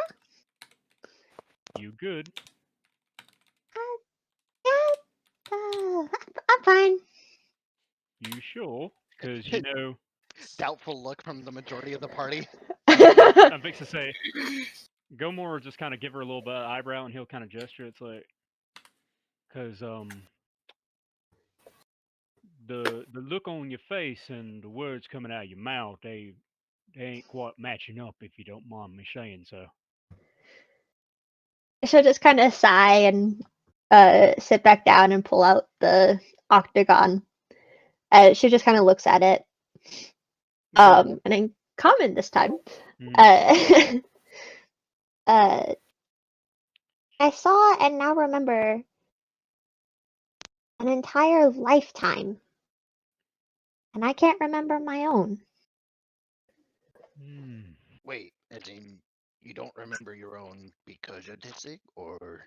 you good? I'm fine. You sure? Because Doubtful look from the majority of the party. I'm fixing to say, Gilmore will just kind of give her a little bit of eyebrow, and he'll kind of gesture. It's like, because the look on your face and the words coming out of your mouth, they ain't quite matching up, if you don't mind me saying so. She'll just kind of sigh and sit back down and pull out the octagon. She just kind of looks at it. And in common this time. Mm. I saw and now remember an entire lifetime. And I can't remember my own. Mm. Wait, as in you don't remember your own because you're dyslexic, or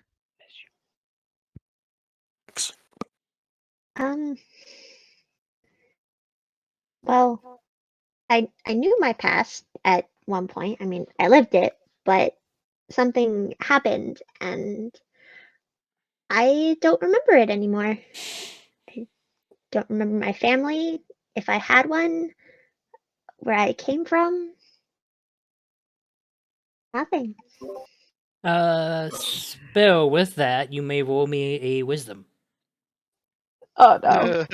Well, I knew my past at one point. I mean, I lived it, but something happened and I don't remember it anymore. I don't remember my family, if I had one, where I came from. Nothing. Spill, with that, you may roll me a wisdom. Oh no.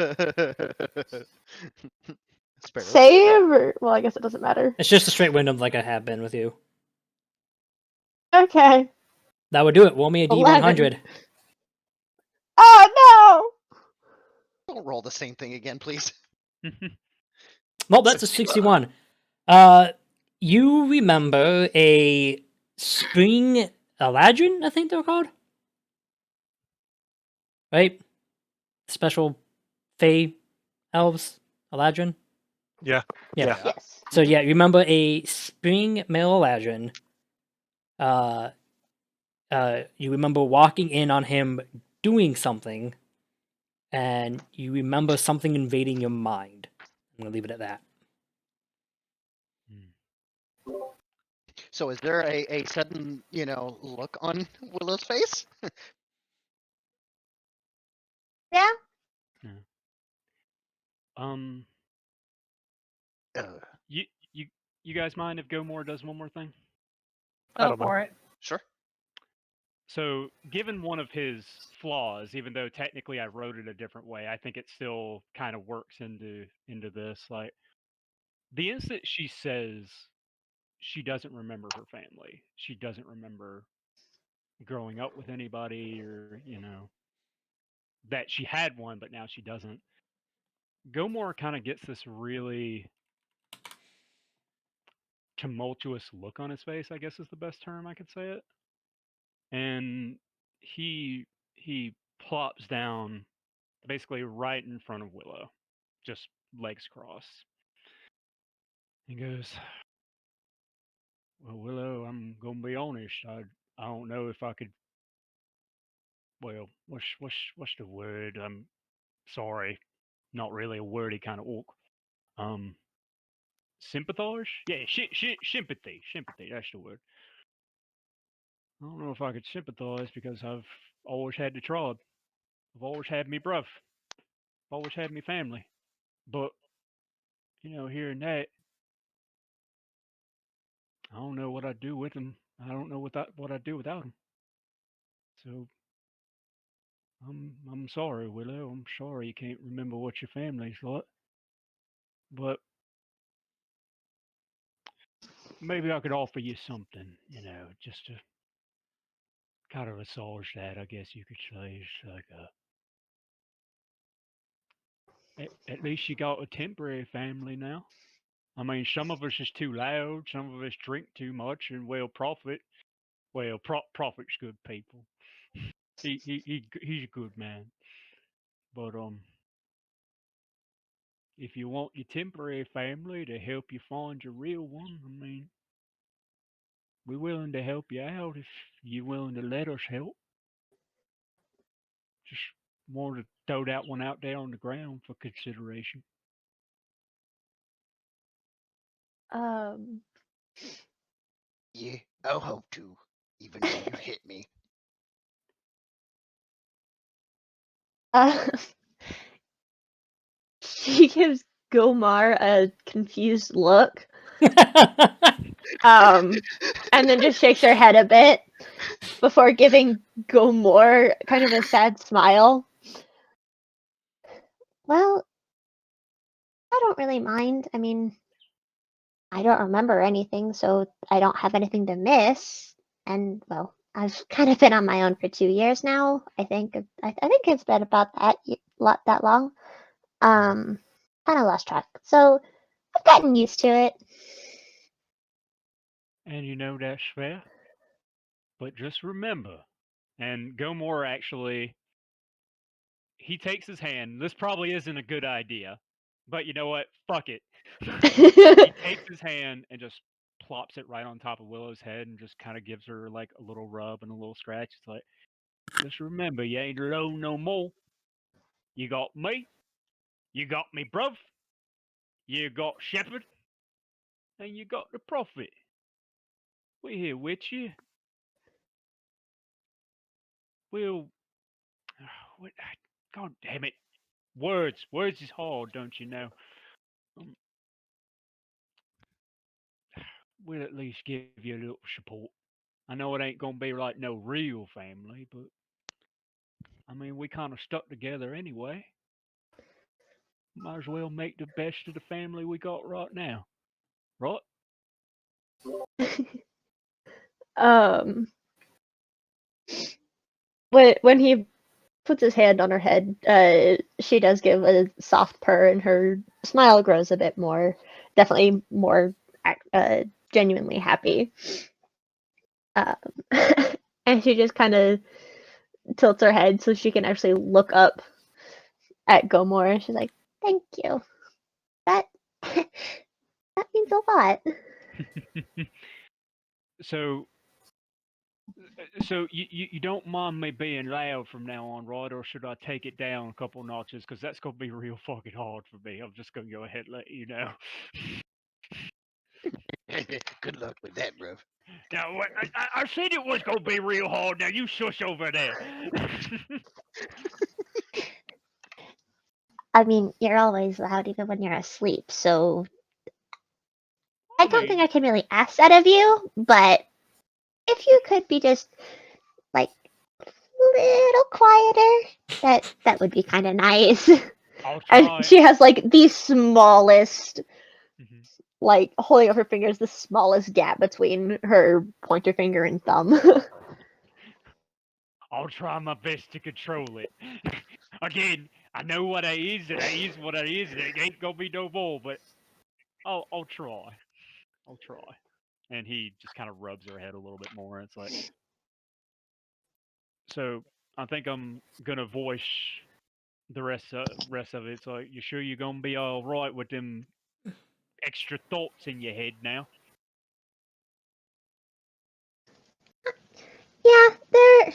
Sparrow. Save or well, I guess it doesn't matter. It's just a straight wisdom like I have been with you. Okay. That would do it. Roll me a 11. D100. Oh Don't roll the same thing again, please. Well, that's a 61. You remember a spring Eladrin, I think they're called? Right? Special Fey elves? Eladrin? Yeah. Yeah. no! Yeah. Yes. So yeah, you remember a spring male Eladrin. You remember walking in on him doing something, and you remember something invading your mind. I'm gonna leave it at that. So is there a sudden, look on Willow's face? Yeah. Uh, You you guys mind if Gomor does one more thing? I Go don't know. for it. sure. So, given one of his flaws, even though technically I wrote it a different way, I think it still kind of works into this. Like the instant she says she doesn't remember her family, she doesn't remember growing up with anybody, or that she had one, but now she doesn't. Gomor kind of gets this really tumultuous look on his face, I guess is the best term I could say it. And he plops down basically right in front of Willow, just legs crossed. He goes, "Well, Willow, I'm gonna be honest. I don't know if I could. Well, what's the word? I'm sorry, not really a wordy kind of orc. Um, sympathize? Yeah, sympathy. Sympathy. That's the word. I don't know if I could sympathize because I've always had the tribe. I've always had me bruv. I've always had me family. But hearing that, I don't know what I'd do with them. I don't know what I'd do without them. So I'm sorry, Willow. I'm sorry you can't remember what your family's like. But maybe I could offer you something, just to kind of massage that, I guess you could say. It's like at least you got a temporary family now. I mean, some of us is too loud, some of us drink too much, and Prophet's good people. He's a good man. But if you want your temporary family to help you find your real one, I mean, we're willing to help you out if you're willing to let us help. Just wanted to throw that one out there on the ground for consideration. Um. Yeah, I'll hope to, even though you hit me. She gives Gomar a confused look. And then just shakes her head a bit before giving Gomor kind of a sad smile. Well, I don't really mind. I mean, I don't remember anything, so I don't have anything to miss. And well, I've kind of been on my own for 2 years now. I think it's been about that long. Kind of lost track. So I've gotten used to it. And that's fair. But just remember, and Gomor actually, he takes his hand. This probably isn't a good idea, but you know what? Fuck it. He takes his hand and just plops it right on top of Willow's head and just kind of gives her like a little rub and a little scratch. It's like, just remember, you ain't alone no more. You got me. You got me, bruv. You got Shepherd. And you got the Prophet. We're here with you. We'll God damn it. Words is hard, don't you know? Um, we'll at least give you a little support. I know it ain't gonna be like no real family, but I mean, we kind of stuck together anyway. Might as well make the best of the family we got right now, right? um, when he puts his hand on her head, she does give a soft purr, and her smile grows a bit more, definitely more genuinely happy. Um, and she just kind of tilts her head so she can actually look up at Gomor. She's like, "Thank you. That that means a lot." So, you don't mind me being loud from now on, right? Or should I take it down a couple notches? Because that's gonna be real fucking hard for me. I'm just gonna go ahead and let you know. Good luck with that, bro. Now, I said it was gonna be real hard. Now you shush over there. I mean, you're always loud even when you're asleep, so I don't think I can really ask that of you, but if you could be just like a little quieter, that would be kind of nice. I'll And try. she has like the smallest, Mhm. like holding up her fingers, the smallest gap between her pointer finger and thumb. I'll try my best to control it. Again, I know what it is, and it is what it is, and it ain't gonna be no more. But I'll try. I'll try. And he just kind of rubs her head a little bit more. It's like, so I think I'm gonna voice the rest of it. It's like, you sure you're gonna be all right with them extra thoughts in your head now? Yeah, they're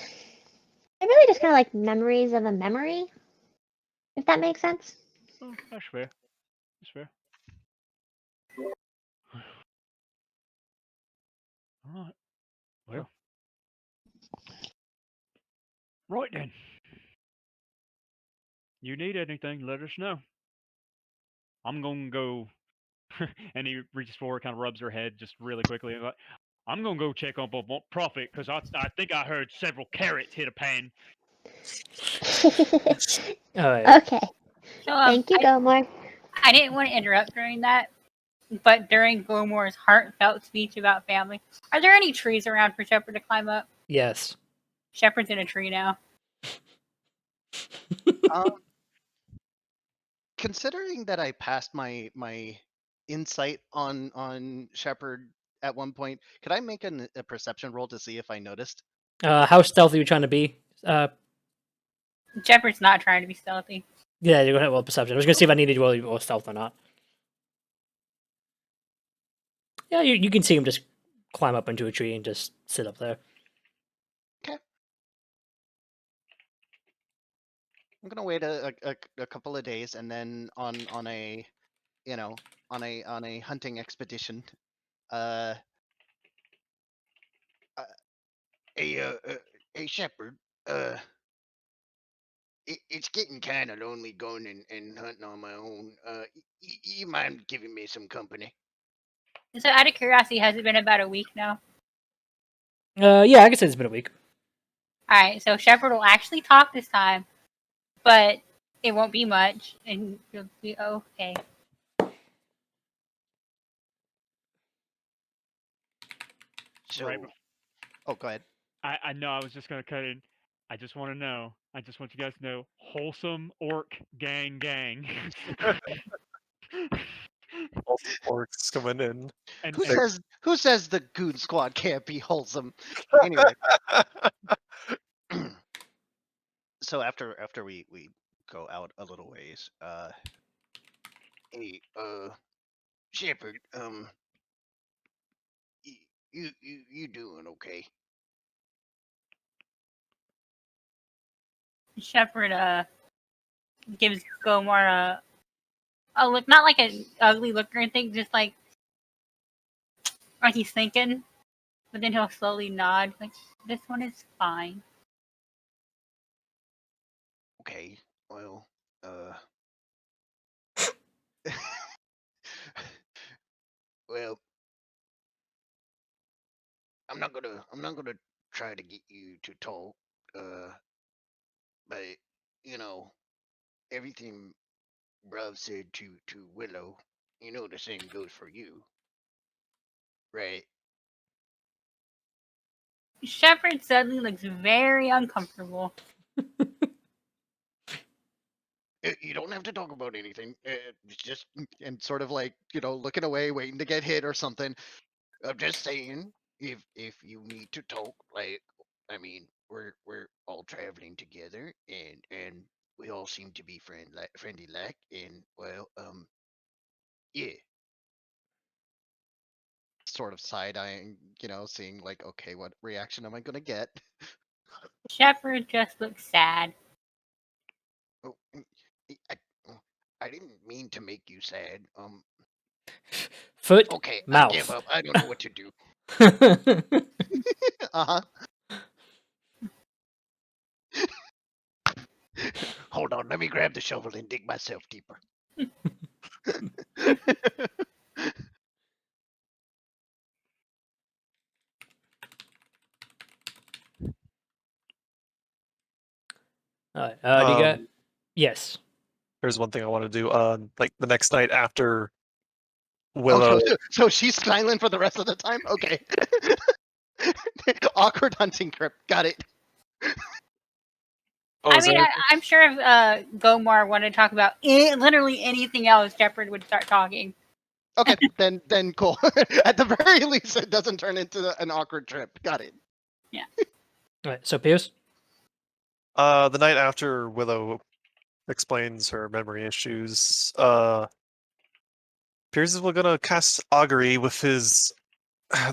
really just kind of like memories of a memory, if that makes sense. Oh, that's fair. That's fair. All right. Well, right then. You need anything, let us know. I'm gonna go. And he reaches forward, kind of rubs her head just really quickly. And like, I'm gonna go check up on Prophet because I think I heard several carrots hit a pan. All right. Okay, So thank you, Gomor. I didn't want to interrupt during that, but during Gomor's heartfelt speech about family, are there any trees around for Shepard to climb up? Yes. Shepard's in a tree now. Um, considering that I passed my insight on Shepard at one point, could I make a perception roll to see if I noticed? How stealthy are you trying to be? Shepard's not trying to be stealthy. Yeah, you're gonna have well perception. I was gonna see if I needed to roll stealth or not. Yeah, you can see him just climb up into a tree and just sit up there. I'm gonna wait a couple of days, and then on a on a hunting expedition. Uh, Hey, hey, Shepard. Uh, it's getting kind of lonely going and hunting on my own. You mind giving me some company? So, out of curiosity, has it been about a week now? Yeah, I can say it's been a week. Alright, so Shepard will actually talk this time, but it won't be much, and you'll be okay. So, Right. oh, go ahead. I know. I was just gonna cut in. I just want to know. I just want you guys to know. Wholesome orc gang. All orcs coming in. and Who says the Goon Squad can't be wholesome? Anyway, so after we go out a little ways, hey, Shepard. You doing okay? Shepard gives Gomor a look, not like an ugly look or anything, just like he's thinking, but then he'll slowly nod, like, this one is fine. Okay. Well, well, I'm not gonna try to get you to talk. But you know, everything Bruv said to Willow, the same goes for you, right? Shepard suddenly looks very uncomfortable. You don't have to talk about anything. It's just And sort of like, looking away, waiting to get hit or something. I'm just saying, if you need to talk, like, I mean, we're all traveling together, and we all seem to be friendly like, and well, yeah. Sort of side eyeing, seeing like, okay, what reaction am I gonna get? Shepard just looks sad. Oh, I, oh, I didn't mean to make you sad. Foot, Okay, I give mouth. up. I don't know what to do. Uh-huh. Hold on, let me grab the shovel and dig myself deeper. Alright, do you got? Yes. Here's one thing I want to do. Like the next night after Oh, Willow. so she's silent for the rest of the time? Okay. Awkward hunting trip. Got it. Oh, I is mean, there- I'm sure if Gomar wanted to talk about literally anything else, Shepard would start talking. Okay, then cool. At the very least, it doesn't turn into an awkward trip. Got it. Alright, so Pierce? The night after Willow explains her memory issues, Pierce is gonna cast augury with his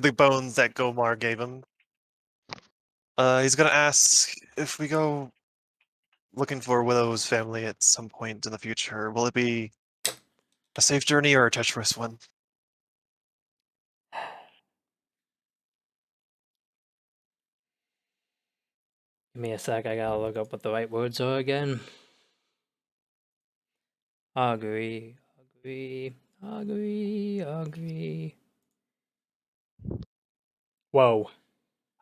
the bones that Gomar gave him. He's gonna ask if we go looking for Willow's family at some point in the future, will it be a safe journey or a treacherous one? Give me a sec, I gotta look up what the right words are again. Agree, agree, agree, agree. Whoa.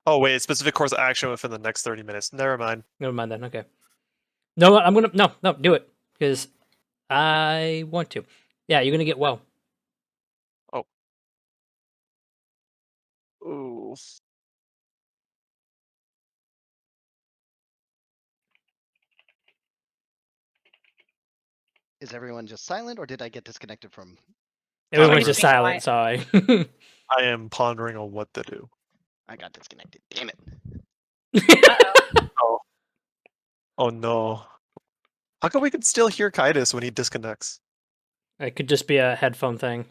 Oh wait, specific course of action within the next 30 minutes. Never mind. Never mind then, okay. No, I'm gonna no, do it. Because I want to. Yeah, you're gonna get well. Ooh. Is everyone just silent, or did I get disconnected from? Everyone's Everybody's just being silent, quiet. sorry. I am pondering on what to do. I got disconnected. Damn it. Uh-oh. Oh. Oh no. How come we can still hear Kaitis when he disconnects? It could just be a headphone thing.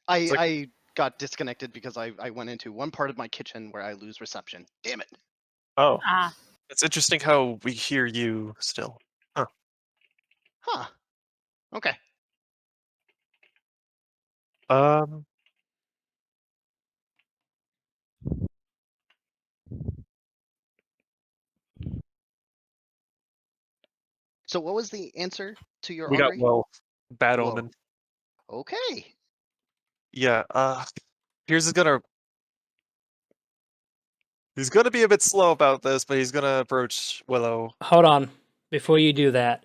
I like- I got disconnected because I went into one part of my kitchen where I lose reception. Damn it. Oh. Ah. It's interesting how we hear you still. Huh. Okay. Um So what was the answer to your we got augury? well. Bad Whoa. omen. Okay. Yeah, Piers is gonna he's gonna be a bit slow about this, but he's gonna approach Willow. Hold on. Before you do that,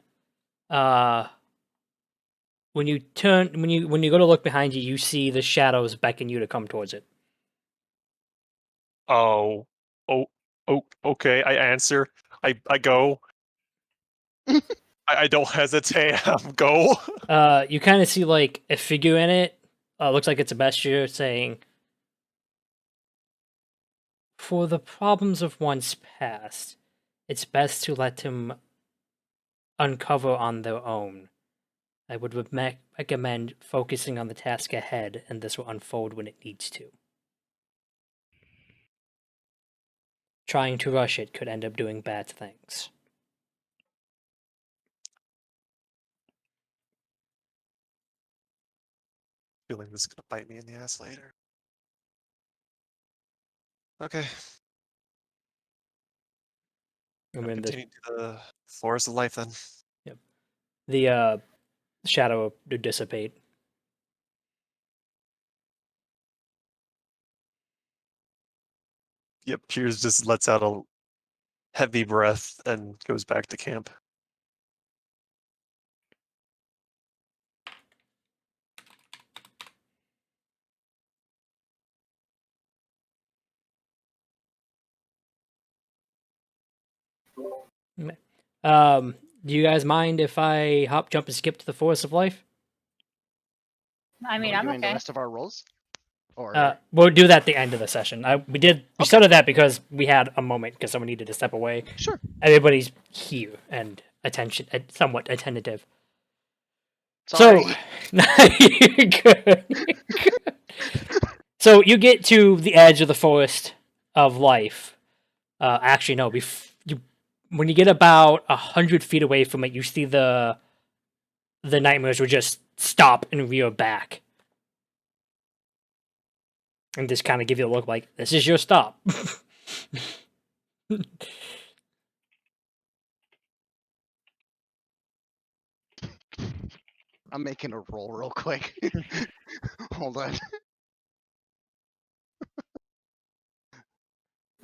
when you go to look behind you, you see the shadows beckon you to come towards it. Oh. Okay, I answer. I go. I don't hesitate. Go. You kind of see like a figure in it. Looks like it's a Bestiar saying, "For the problems of one's past, it's best to let them uncover on their own. I would recommend focusing on the task ahead, and this will unfold when it needs to. Trying to rush it could end up doing bad things." Feeling this is gonna bite me in the ass later. Okay. I mean, Continue to the forest of life then. the shadow would dissipate. Yep, Piers just lets out a heavy breath and goes back to camp. Do you guys mind if I hop, jump, and skip to the forest of life? I mean, Are we I'm doing the okay. rest of our rolls? Or We'll do that at the end of the session. We started that because we had a moment because someone needed to step away. sure. Everybody's here and somewhat attentive. Sorry. So, good. So you get to the edge of the forest of life. Actually, no. When you get about 100 feet away from it, you see the nightmares will just stop and rear back, and just kind of give you a look like this is your stop. I'm making a roll real quick. Hold on.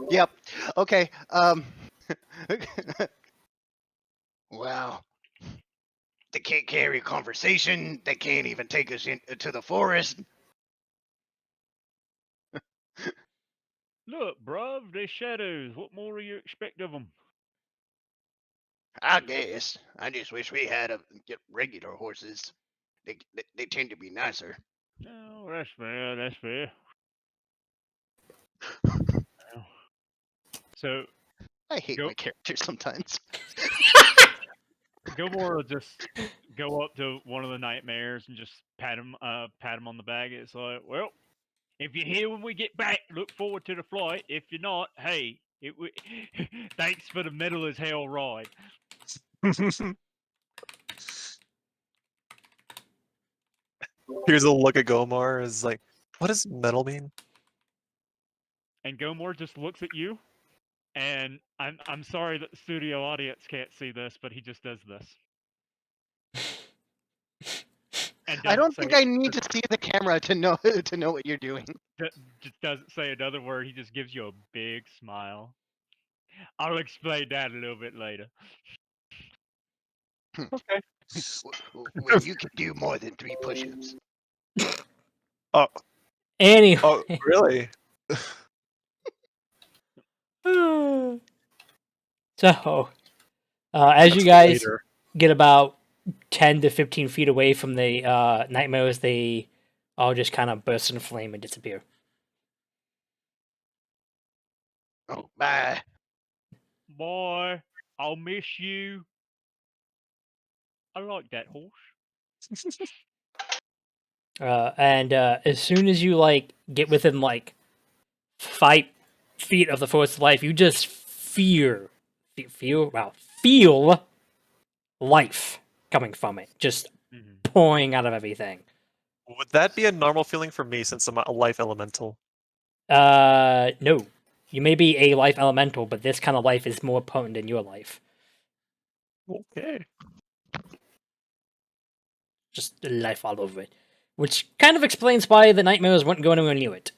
Yep. Okay. Wow. They can't carry a conversation. They can't even take us into the forest. Look, bruv, they're shadows. What more do you expect of them? I guess. I just wish we had regular horses. They tend to be nicer. Oh, that's fair. That's fair. Well, so I hate Go- my character sometimes. Gilmore will just go up to one of the nightmares and just pat him on the back. It's like, well, if you're here when we get back, look forward to the flight. If you're not, hey, thanks for the metal as hell ride. Here's a look at Gomar is like, what does metal mean? And Gilmore just looks at you, and I'm sorry that the studio audience can't see this, but he just does this. And I don't doesn't think I need to see the camera to know what you're doing. just doesn't say another word. He just gives you a big smile. I'll explain that a little bit later. Okay. When you can do more than 3 push-ups. Oh, Anyway, oh, really? so as you guys Later. get about 10 to 15 feet away from the nightmares, they all just kind of burst into flame and disappear. Oh, bye. Boy, I'll miss you. I like that horse. And as soon as you get within 5 feet of the forest of life, you just feel life coming from it, just Mhm. pouring out of everything. Would that be a normal feeling for me since I'm a life elemental? No, you may be a life elemental, but this kind of life is more potent than your life. Okay. Just life all over it. Which kind of explains why the nightmares wouldn't go anywhere near it.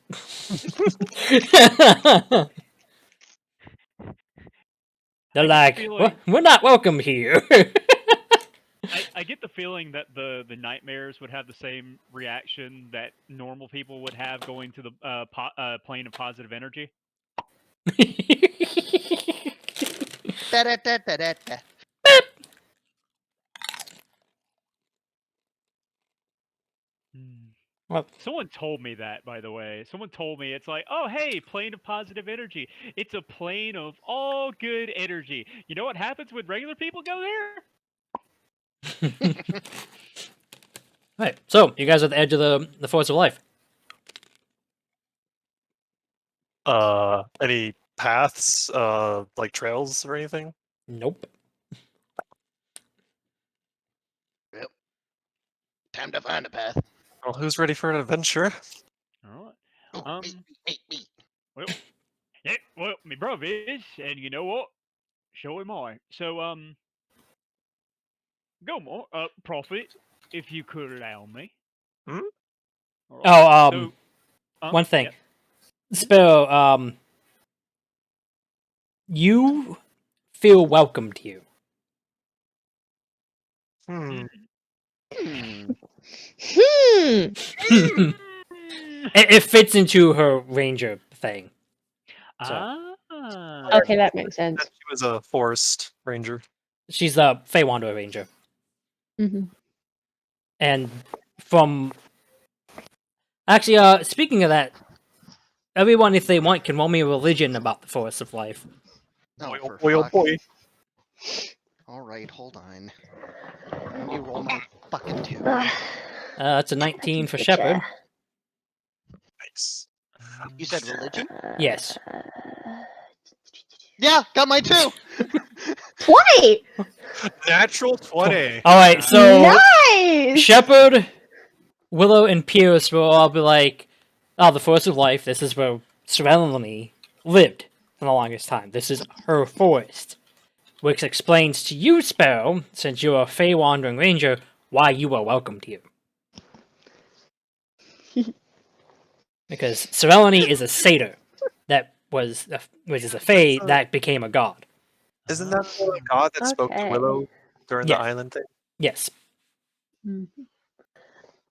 They're I get the like, feeling- we're not welcome here. I get the feeling that the nightmares would have the same reaction that normal people would have going to the plane of positive energy. Da-da-da-da-da-da. Well, Someone told me that, by the way. Someone told me it's like, oh, hey, plane of positive energy. It's a plane of all good energy. You know what happens when regular people go there? right, so you guys are at the edge of the force of life. Any paths, like trails or anything? Nope. Well, time to find a path. Well, who's ready for an adventure? All right. Oh, me. Yeah, well, my brother is, and you know what? So am I. So, Gilmore, Prophet, if you could allow me. Hmm? All right. Oh, So, one thing. yeah. Sparrow, you feel welcomed here. Hmm. Hmm. it, it fits into her ranger thing. Ah. Okay, that makes sense. She was a forest ranger. She's a Fey Wanderer ranger. Hmm. And from actually, speaking of that, everyone, if they want, can roll me a religion about the Forest of Life. Oh, Boy, for boy, oh fuck. boy. All right, hold on. Let me roll my fucking 2. That's a 19 for Getcha. Shepherd. Nice. You said religion? Yes. Yeah, got my 2. 20! Natural 20. All right, so Nice! Shepherd, Willow, and Pierce will all be like, "Oh, the Forest of Life. This is where Serenity lived for the longest time. This is her forest." Which explains to you, Sparrow, since you're a Fey Wandering Ranger, why you are welcomed here. Because Serenity is a satyr that was a Fey that became a god. Isn't that the god that spoke to Okay. Willow during Yeah. the island thing? Yes.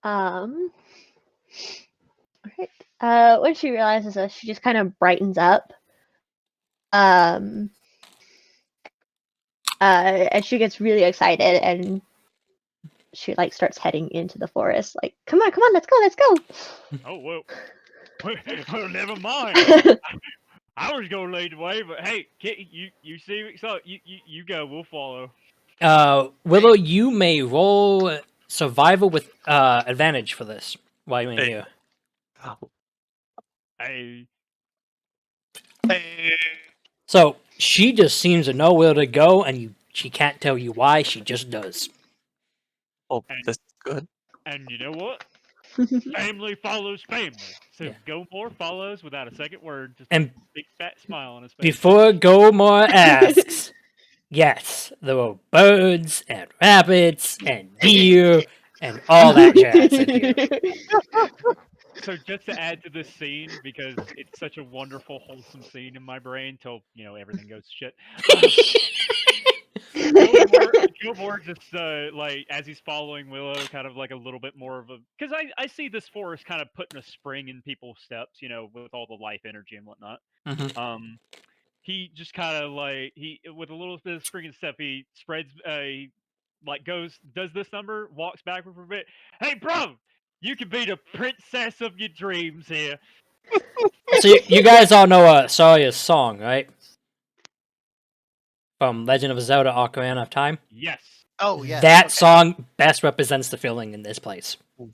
Alright. When she realizes this, she just kind of brightens up. And she gets really excited and she like starts heading into the forest. Like, come on, let's go. Oh, well. Well, never mind. I was going to lead the way, but hey, you see, so you go. We'll follow. Willow, you may roll survival with advantage for this while you're in Hey. here. Hey, Hey. So she just seems to know where to go, and she can't tell you why. She just does. Oh, this is good. and you know what? Family follows family. So Yeah. Gilmore follows without a second word, just And a big fat smile on his face. before Gomor asks, yes, there were birds and rabbits and deer and all that jazz in here. So just to add to this scene, because it's such a wonderful, wholesome scene in my brain, till everything goes to shit. Gilmore just like as he's following Willow, kind of like a little bit more of a because I see this forest kind of putting a spring in people's steps, with all the life energy and whatnot. Mhm. He just kind of like he with a little bit of spring and step, he spreads like does this number, walks backward for a bit. Hey, bro, you can be the princess of your dreams here. So you guys all know Sawya's song, right? From Legend of Zelda: Ocarina of Time. Yes. Oh, yes. That okay. song best represents the feeling in this place. Lost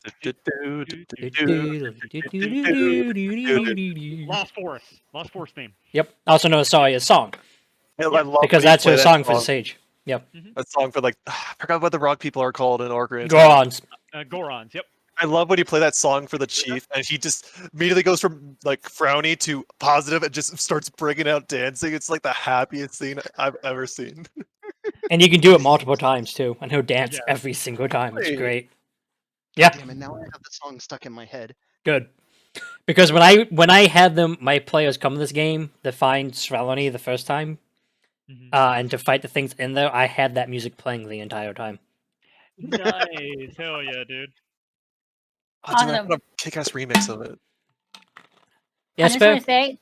Forest theme. Yep. Also known as Sawya's song I love because when you that's play her that song for the song. sage. Yep. That song for I forgot what the rock people are called in Ocarina of Time. Gorons. Gorons. Yep. I love when you play that song for the chief, and he just immediately goes from frowny to positive and just starts breaking out dancing. It's like the happiest scene I've ever seen. And you can do it multiple times too, and he'll dance Yeah. every single time. It's Really? great. God Yeah, damn it, now I have the song stuck in my head. good. Because when I had my players come to this game to find Serenity the first time, and to fight the things in there, I had that music playing the entire time. Nice. Hell yeah, dude. Oh, dude, I Awesome. want a kick-ass remix of it. Yeah, I just want Spare? to say,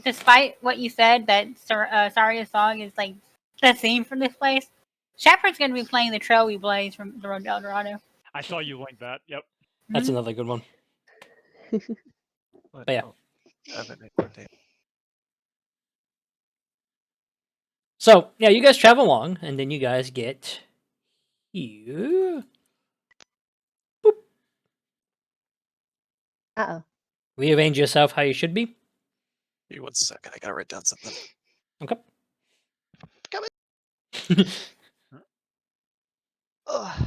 despite what you said, that Saria's song is like the theme for this place, Shepherd's going to be playing the Trail We Blaze from the Road to El Dorado. I saw you link that. Yep. That's Mhm. another good one. But yeah. So yeah, you guys travel along, and then you guys get here. Boop. Uh-oh. Rearrange yourself how you should be. Give me 1 second. I gotta write down something. Okay. Ugh.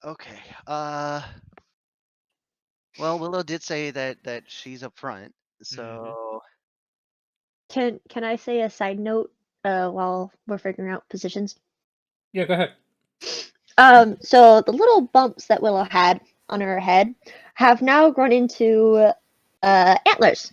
Okay. Well, Willow did say that she's up front, so Can I say a side note while we're figuring out positions. Yeah, go ahead. So the little bumps that Willow had on her head have now grown into antlers.